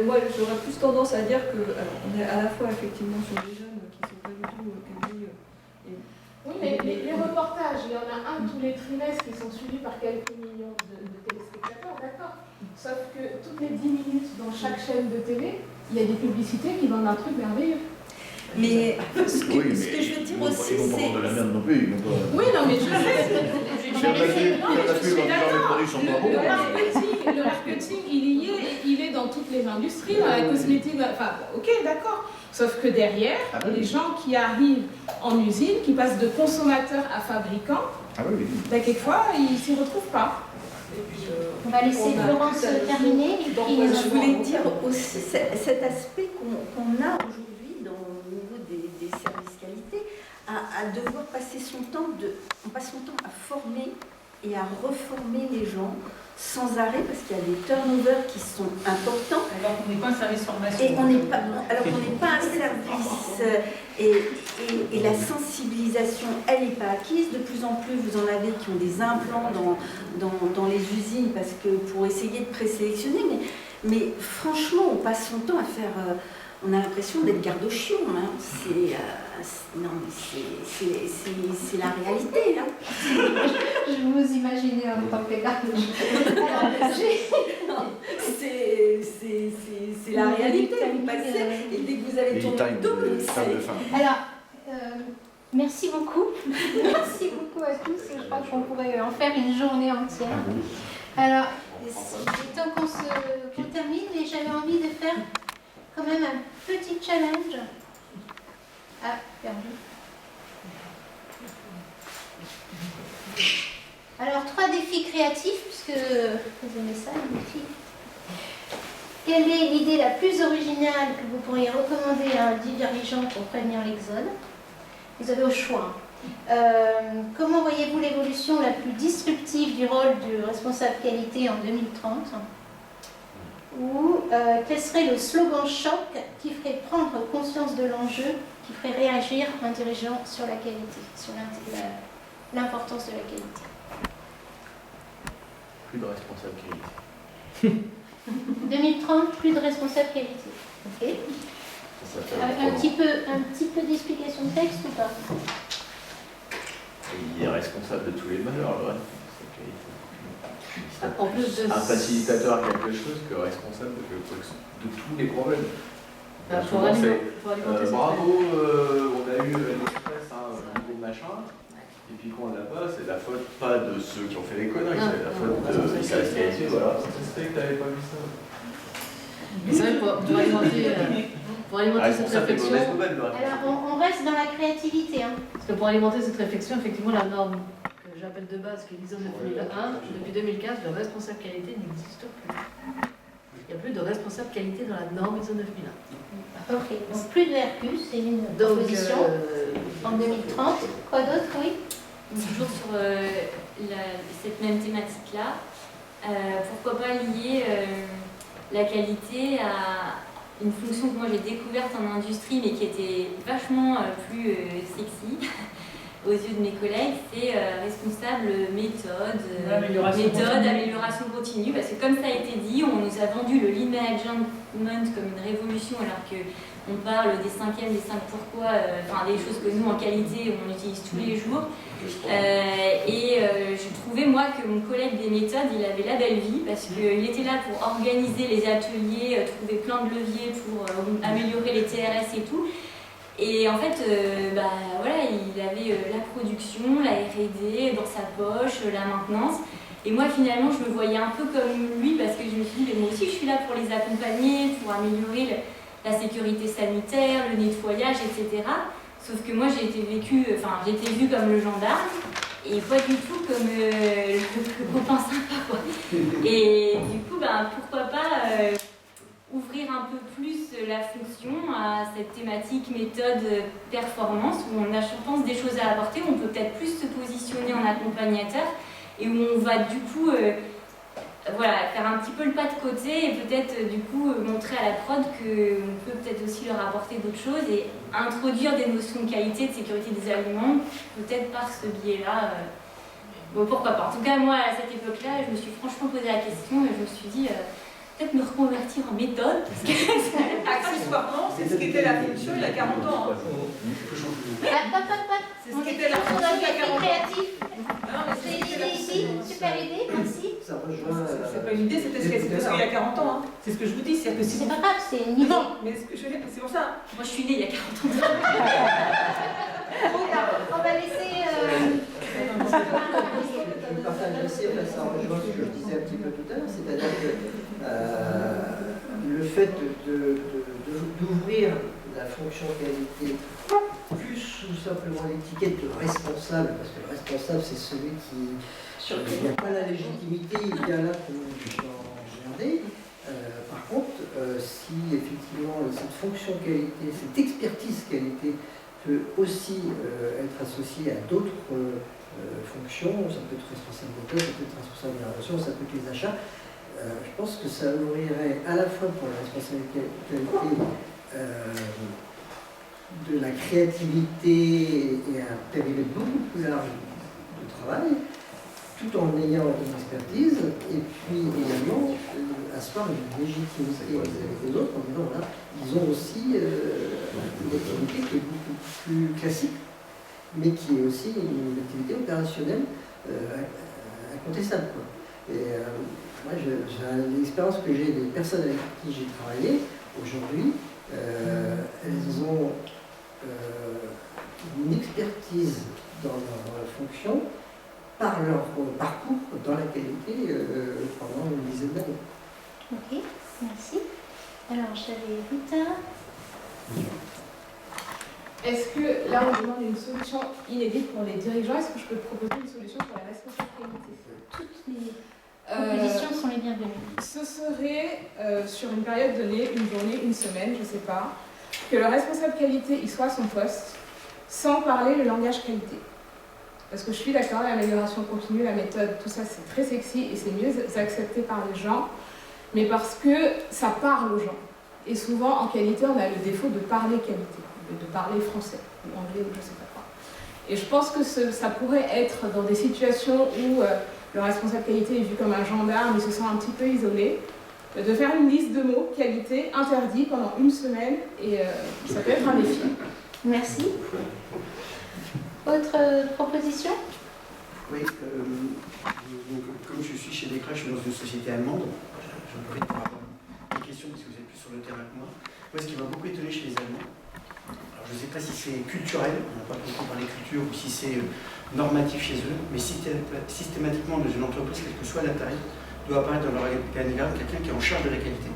Speaker 14: moi j'aurais plus tendance à dire que, alors, on est à la fois effectivement sur des jeunes qui sont pas du tout calés.
Speaker 12: Oui, mais les reportages, il y en a un tous les trimestres qui sont suivis par quelques millions de téléspectateurs, d'accord. Sauf que toutes les 10 minutes dans chaque chaîne de télé, il y a des publicités qui vendent un truc merveilleux.
Speaker 6: Mais ce que je veux dire aussi,
Speaker 1: ils vont pas vendre de la merde non plus.
Speaker 12: Oui, non, mais je sais. Le marketing, il est dans toutes les industries, dans la cosmétique, enfin, ok, d'accord. Sauf que derrière, les gens qui arrivent en usine, qui passent de consommateurs à fabricants, ben, quelquefois, ils ne s'y retrouvent pas.
Speaker 2: On va laisser Florence terminer.
Speaker 6: Je voulais dire aussi cet aspect qu'on a aujourd'hui au niveau des services qualité, à devoir passer son temps, on passe son temps à former et à reformer les gens sans arrêt parce qu'il y a des turnovers qui sont importants.
Speaker 4: Alors qu'on n'est pas un service formation.
Speaker 6: Et on n'est pas un service. Et la sensibilisation, elle n'est pas acquise. De plus en plus, vous en avez qui ont des implants dans les usines parce que pour essayer de présélectionner. Mais franchement, on passe son temps à faire. On a l'impression d'être garde-chion. Hein. C'est la réalité. Là.
Speaker 2: Je vous imaginais en tant que garde-chion.
Speaker 6: C'est la réalité. Vous passez et dès que vous avez tourné le dos,
Speaker 2: alors, merci beaucoup. Merci beaucoup à tous. Je crois qu'on pourrait en faire une journée entière. Alors, c'est temps qu'on termine, mais j'avais envie de faire quand même un petit challenge. Ah, perdu. Alors, 3 défis créatifs, puisque vous aimez ça, les défis. Quelle est l'idée la plus originale que vous pourriez recommander à un dirigeant pour prévenir l'exode? Vous avez au choix. Comment voyez-vous l'évolution la plus disruptive du rôle du responsable qualité en 2030? Ou quel serait le slogan choc qui ferait prendre conscience de l'enjeu, qui ferait réagir un dirigeant sur la qualité, sur l'importance de la qualité?
Speaker 15: Plus de responsable qualité.
Speaker 2: 2030, plus de responsable qualité. Ok. Un petit peu d'explication de texte ou pas?
Speaker 15: Il est responsable de tous les malheurs, le responsable qualité.
Speaker 8: En plus de
Speaker 15: un facilitateur quelque chose que responsable de tous les problèmes.
Speaker 8: Souvent c'est
Speaker 15: bravo, on a eu l'express, nouveau machin. Et puis quand on l'a pas, c'est la faute pas de ceux qui ont fait les conneries, c'est la faute de la qualité. Voilà, ça serait que tu n'avais pas vu ça.
Speaker 8: Mais c'est vrai, pour alimenter cette réflexion.
Speaker 2: Alors on reste dans la créativité. Hein.
Speaker 8: Parce que pour alimenter cette réflexion, effectivement, la norme que j'appelle de base, qui est l'ISO 9001, depuis 2015, le responsable qualité n'existe plus. Il n'y a plus de responsable qualité dans la norme ISO 9001.
Speaker 2: Ok, donc plus de RQ, c'est une proposition en 2030. Quoi d'autre, oui?
Speaker 9: Toujours sur cette même thématique-là, pourquoi pas lier la qualité à une fonction que moi j'ai découverte en industrie mais qui était vachement plus sexy, aux yeux de mes collègues, c'est responsable méthode, amélioration continue, parce que comme ça a été dit, on nous a vendu le lean management comme une révolution, alors qu'on parle des 5e, des 5 pourquoi, des choses que nous en qualité on utilise tous les jours. Je trouvais moi que mon collègue des méthodes, il avait la belle vie, parce qu'il était là pour organiser les ateliers, trouver plein de leviers pour améliorer les TRS et tout. Et en fait, voilà, il avait la production, la R&D dans sa poche, la maintenance. Et moi, finalement, je me voyais un peu comme lui, parce que je me suis dit, mais moi aussi, je suis là pour les accompagner, pour améliorer la sécurité sanitaire, le nettoyage, etc. Sauf que moi, j'ai été vue comme le gendarme, et pas du tout comme le copain sympa, quoi. Et du coup, pourquoi pas ouvrir un peu plus la fonction à cette thématique méthode performance, où on a, je pense, des choses à apporter, où on peut peut-être plus se positionner en accompagnateur, et où on va du coup faire un petit peu le pas de côté et peut-être du coup montrer à la prod qu'on peut peut-être aussi leur apporter d'autres choses et introduire des notions de qualité, de sécurité des aliments, peut-être par ce biais-là. Bon, pourquoi pas. En tout cas, moi, à cette époque-là, je me suis franchement posé la question et je me suis dit peut-être me reconvertir en méthode.
Speaker 4: Accessoirement, c'est ce qu'était la fonction il y a 40 ans. C'est ce qu'était la fonction il y a 40 ans.
Speaker 2: C'est une idée ici, super idée, merci.
Speaker 4: C'est pas une idée, c'était ce qu'il y a 40 ans. C'est ce que je vous dis.
Speaker 2: C'est pas grave, c'est une idée.
Speaker 4: Non, mais ce que je veux dire, c'est pour ça.
Speaker 9: Moi, je suis née il y a 40 ans.
Speaker 2: On va laisser.
Speaker 5: Je partage assez, ça rejoint ce que je disais un petit peu tout à l'heure, c'est-à-dire que le fait d'ouvrir la fonction qualité plus sous simplement l'étiquette de responsable, parce que le responsable c'est celui qui n'a pas la légitimité, il est là pour regarder. Par contre, si effectivement cette fonction qualité, cette expertise qualité peut aussi être associée à d'autres fonctions, ça peut être responsable méthode, ça peut être responsable de la relation, ça peut être les achats. Je pense que ça ouvrirait à la fois pour la responsabilité qualité de la créativité et un périmètre beaucoup plus large de travail, tout en ayant une expertise, et puis également asseoir une légitimité vis-à-vis des autres en disant voilà, ils ont aussi une activité qui est beaucoup plus classique, mais qui est aussi une activité opérationnelle incontestable. Et moi, l'expérience que j'ai des personnes avec qui j'ai travaillé aujourd'hui, elles ont une expertise dans leur fonction par leur parcours dans la qualité pendant une dizaine d'années.
Speaker 2: Ok, merci. Alors, j'avais Rita.
Speaker 12: Est-ce que là, on demande une solution inédite pour les dirigeants? Est-ce que je peux proposer une solution pour la responsabilité?
Speaker 2: Toutes les propositions sont les bienvenues.
Speaker 12: Ce serait, sur une période donnée, une journée, une semaine, je ne sais pas, que le responsable qualité il soit à son poste, sans parler le langage qualité. Parce que je suis d'accord, l'amélioration continue, la méthode, tout ça c'est très sexy et c'est mieux accepté par les gens, mais parce que ça parle aux gens. Et souvent en qualité, on a le défaut de parler qualité, de parler français, ou anglais, ou je ne sais pas quoi. Et je pense que ça pourrait être dans des situations où le responsable qualité est vu comme un gendarme, il se sent un petit peu isolé, de faire une liste de mots qualité interdits pendant une semaine, et ça peut être un défi.
Speaker 2: Merci. Autre proposition?
Speaker 7: Oui, comme je suis chez Descraques, je suis dans une société allemande, j'en profite pour avoir des questions parce que vous êtes plus sur le terrain que moi. Moi, ce qui m'a beaucoup étonné chez les Allemands, alors je ne sais pas si c'est culturel, on n'a pas beaucoup parlé culture, ou si c'est normatif chez eux, mais systématiquement dans une entreprise, quelle que soit la taille, doit apparaître dans leur organigramme quelqu'un qui est en charge de la qualité.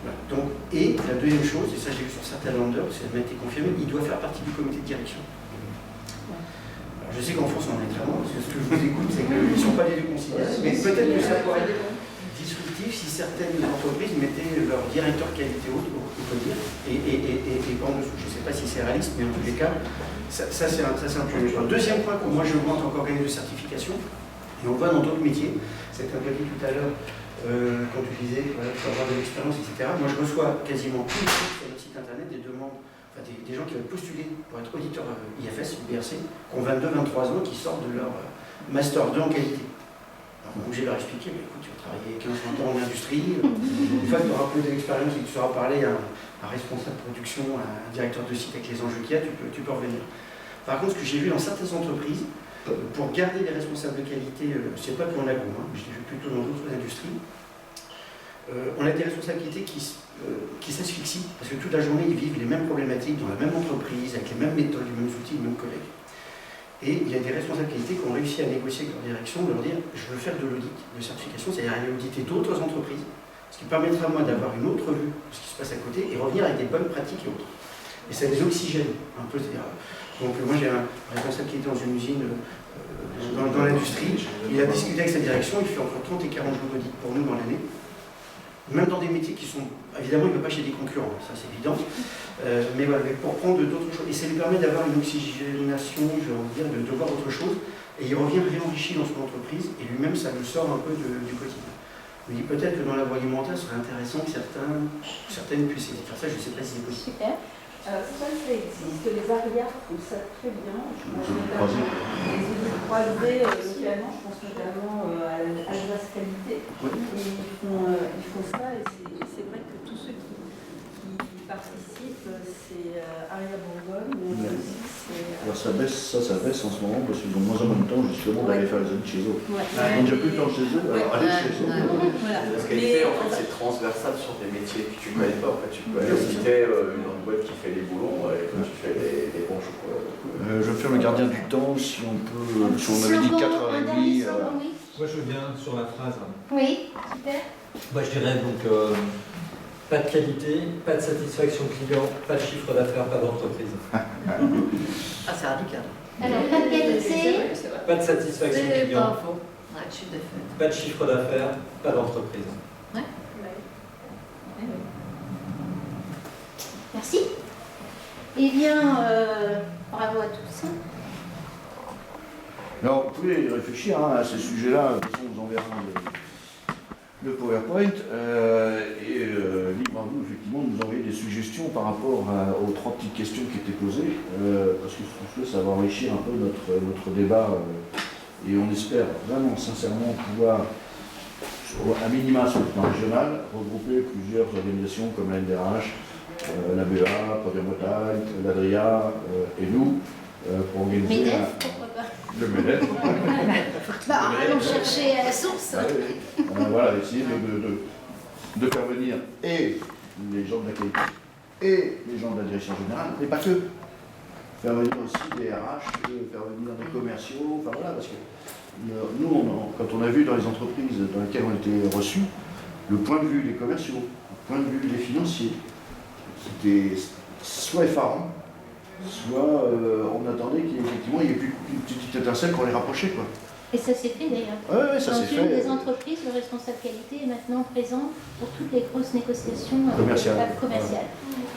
Speaker 7: Voilà. Donc, et la deuxième chose, et ça j'ai vu sur certains landers, ça m'a été confirmé, il doit faire partie du comité de direction. Alors, je sais qu'en France on en est très loin, parce que ce que je vous écoute, c'est qu'ils ne sont pas les deux considérés, mais peut-être que ça pourrait être disruptif si certaines entreprises mettaient leur directeur qualité haute, on peut dire, et en dessous. Je ne sais pas si c'est réaliste, mais en tous les cas, ça c'est un premier point. Deuxième point que moi je vois en tant qu'organisme de certification, et on le voit dans d'autres métiers, c'était un peu dit tout à l'heure, quand tu disais, voilà, tu peux avoir de l'expérience, etc. Moi, je reçois quasiment tous les jours sur notre site internet des demandes enfin, des gens qui veulent postuler pour être auditeurs IFS ou BRC, qui ont 22-23 ans, qui sortent de leur Master 2 en qualité. Alors, on est obligé de leur expliquer, mais écoute, tu vas travailler 15-20 ans en industrie, une fois que tu auras un peu d'expérience et que tu sauras parler à un responsable de production, à un directeur de site avec les enjeux qu'il y a, tu peux revenir. Par contre, ce que j'ai vu dans certaines entreprises, pour garder les responsables de qualité, c'est pas que dans l'agro, je l'ai vu plutôt dans d'autres industries, on a des responsables de qualité qui s'asphyxient, parce que toute la journée ils vivent les mêmes problématiques dans la même entreprise, avec les mêmes méthodes, les mêmes outils, les mêmes collègues. Et il y a des responsables de qualité qui ont réussi à négocier avec leur direction, de leur dire je veux faire de l'audit, de certification, c'est-à-dire aller auditer d'autres entreprises, ce qui permettra à moi d'avoir une autre vue de ce qui se passe à côté et revenir avec des bonnes pratiques et autres. Et ça les oxygène un peu. Donc moi j'ai un responsable qui était dans une usine dans l'industrie, il a discuté avec sa direction, il fait entre 30 et 40 jours d'audit pour nous dans l'année. Même dans des métiers qui sont, évidemment, il ne va pas chez des concurrents, ça c'est évident, mais voilà, pour prendre d'autres choses. Et ça lui permet d'avoir une oxygénation, je vais en dire, de voir autre chose, et il revient réenrichi dans son entreprise, et lui-même, ça le sort un peu du quotidien. Il dit peut-être que dans l'agroalimentaire, ce serait intéressant que certaines puissent faire ça, je ne sais pas si c'est possible.
Speaker 2: Super.
Speaker 6: Ça existe, les Arias font ça très bien. Je pense notamment les audits croisés localement, je pense notamment à l'Alsace Qualité. Et ils font ça et c'est vrai que tous ceux qui participent, c'est Aria Bourgogne, mais aussi c'est...
Speaker 1: Alors ça baisse en ce moment parce qu'ils ont de moins en moins de temps justement d'aller faire les audits chez eux. Ils n'ont déjà plus de temps chez eux, alors allez chez eux.
Speaker 15: La qualité, en fait, c'est transversal sur des métiers que tu ne connais pas. En fait, tu peux aller auditer une autre boîte qui fait les boulons et toi tu fais les bons choux.
Speaker 1: Je vais faire le gardien du temps, si on peut, si on avait dit 4h30.
Speaker 10: Moi je veux bien sur la phrase.
Speaker 2: Oui, super.
Speaker 10: Moi je dirais donc pas de qualité, pas de satisfaction client, pas de chiffre d'affaires, pas d'entreprise.
Speaker 8: Ah, c'est radical.
Speaker 2: Alors, pas de qualité.
Speaker 10: Pas de satisfaction
Speaker 8: C'est
Speaker 10: client.
Speaker 8: pas faux. Ouais, chiffre d'affaires.
Speaker 10: Pas de chiffre d'affaires, pas d'entreprise.
Speaker 8: Ouais.
Speaker 2: Merci. Eh bien, bravo à tous.
Speaker 1: Alors, vous pouvez réfléchir à ces sujets-là, de toute façon, on vous enverra le PowerPoint, libre à vous, effectivement, de nous envoyer des suggestions par rapport aux 3 petites questions qui étaient posées, parce que ça va enrichir un peu notre débat, et on espère vraiment, sincèrement, pouvoir, à minima sur le plan régional, regrouper plusieurs organisations comme la NDRH, la BEA, Projet Bretagne, l'ADRIA et nous, pour organiser
Speaker 2: MEDEF, pourquoi pas.
Speaker 1: Le MEDEF.
Speaker 2: Allons chercher à la source.
Speaker 1: Voilà, essayer de faire venir et les gens de la qualité et les gens de la direction générale, mais pas que. Faire venir aussi des RH, faire venir des commerciaux, enfin voilà, parce que nous, quand on a vu dans les entreprises dans lesquelles on était reçus, le point de vue des commerciaux, le point de vue des financiers, c'était soit effarant, soit on attendait qu'effectivement il n'y ait plus une petite étincelle pour les rapprocher, quoi.
Speaker 2: Et ça s'est fait d'ailleurs.
Speaker 1: Ouais, ça
Speaker 2: dans
Speaker 1: s'est
Speaker 2: une
Speaker 1: fait.
Speaker 2: des entreprises, le responsable qualité est maintenant présent pour toutes les grosses négociations
Speaker 1: commerciales.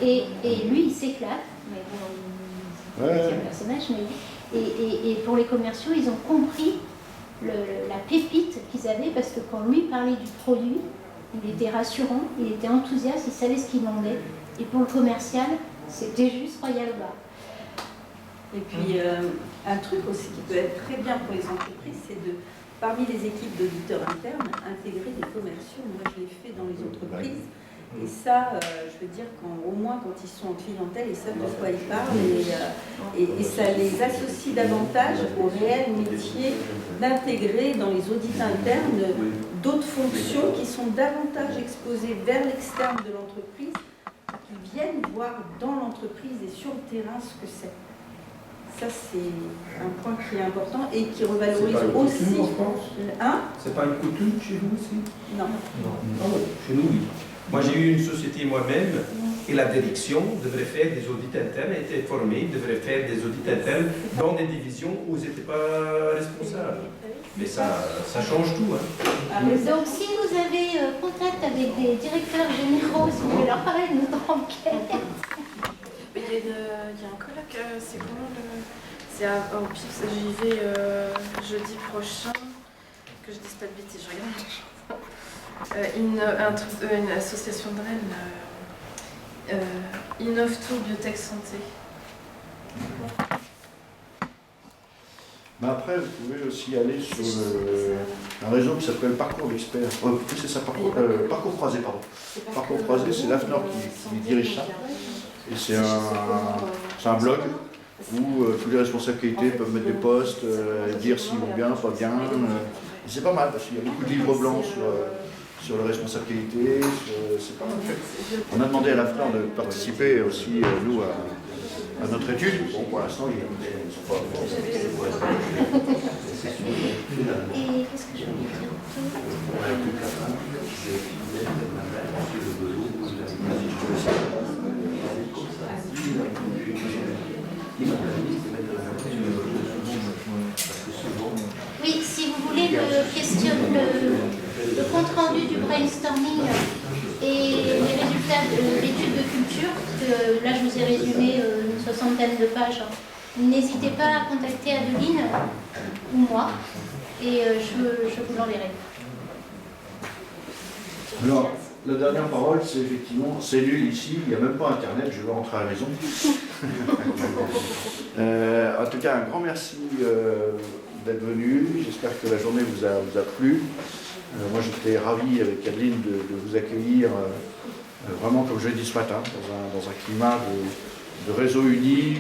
Speaker 2: Et lui, il s'éclate, mais bon, c'est un personnage, mais et pour les commerciaux, ils ont compris la pépite qu'ils avaient, parce que quand lui parlait du produit, il était rassurant, il était enthousiaste, il savait ce qu'il demandait. Et pour le commercial, c'était juste royal au bar.
Speaker 6: Et puis, un truc aussi qui peut être très bien pour les entreprises, c'est de, parmi les équipes d'auditeurs internes, intégrer des commerciaux. Moi, je l'ai fait dans les entreprises. Et ça, je veux dire, au moins quand ils sont en clientèle, ils savent de quoi ils parlent. Et ça les associe davantage au réel métier d'intégrer dans les audits internes d'autres fonctions qui sont davantage exposées vers l'externe de l'entreprise, qui viennent voir dans l'entreprise et sur le terrain ce que c'est. Ça, c'est un point qui est important et qui revalorise aussi. Hein?
Speaker 11: C'est pas une coutume chez vous aussi?
Speaker 6: Non.
Speaker 11: Ah ouais, chez nous, oui. Moi, j'ai eu une société moi-même et la direction devrait faire des audits internes, était formée, devrait faire des audits internes dans des divisions où ils n'étaient pas responsables. Mais ça change tout. Hein.
Speaker 2: Donc, si vous avez contact avec des directeurs généraux, si vous voulez leur parler de notre enquête.
Speaker 16: Il y a un colloque, c'est comment c'est au PIPS, j'y vais jeudi prochain, que je dise pas de bêtises, je regarde une association de Rennes Innov'To Biotech Santé.
Speaker 1: Mais après, vous pouvez aussi aller sur un réseau qui s'appelle Parcours d'Experts. C'est ça, Parcours Croisé, pardon. Parcours Croisé, c'est l'AFNOR qui dirige ça. Et c'est un blog où tous les responsables qualité peuvent mettre des posts, dire s'ils vont bien, pas bien. Et c'est pas mal parce qu'il y a beaucoup de livres blancs sur le responsable qualité. C'est pas mal fait. On a demandé à l'AFNOR de participer aussi, nous, à notre étude. Bon, pour l'instant, ils ne sont pas.
Speaker 2: Et qu'est-ce que je voulais dire? Oui, si vous voulez le compte rendu du brainstorming et les résultats de l'étude de culture, que là je vous ai résumé une 60aine de pages, n'hésitez pas à contacter Adeline ou moi et je vous l'enverrai.
Speaker 1: Alors, la dernière parole, c'est effectivement, c'est nul ici, il n'y a même pas Internet, je vais rentrer à la maison. En tout cas, un grand merci d'être venu, j'espère que la journée vous a plu. Moi j'étais ravi avec Adeline de vous accueillir vraiment comme je l'ai dit ce matin, dans un climat de réseau uni,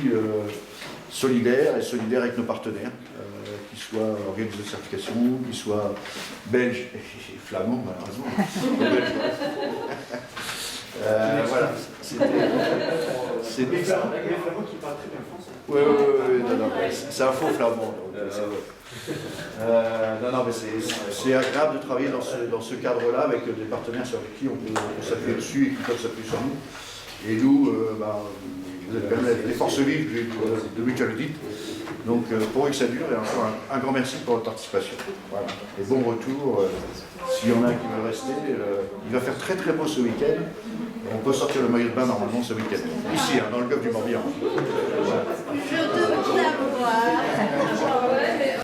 Speaker 1: solidaire et solidaire avec nos partenaires, qu'ils soient organismes de certification, qu'ils soient belges et flamands malheureusement. Voilà, c'était ça.
Speaker 7: Les flamands qui parlent très bien français.
Speaker 1: Oui, c'est un faux flamand. Non, mais c'est agréable de travailler dans ce cadre-là avec des partenaires sur qui on peut s'appuyer dessus et qui peuvent s'appuyer sur nous. Et nous, vous êtes quand même les forces vives de Mutual Audit. Donc pour que ça dure, et encore un grand merci pour votre participation. Voilà. Et bon retour. S'il y en a qui veulent rester, il va faire très très beau ce week-end. On peut sortir le maillot de bain normalement ce week-end. Ici, dans le golfe du Morbihan.
Speaker 2: Je demande à voir.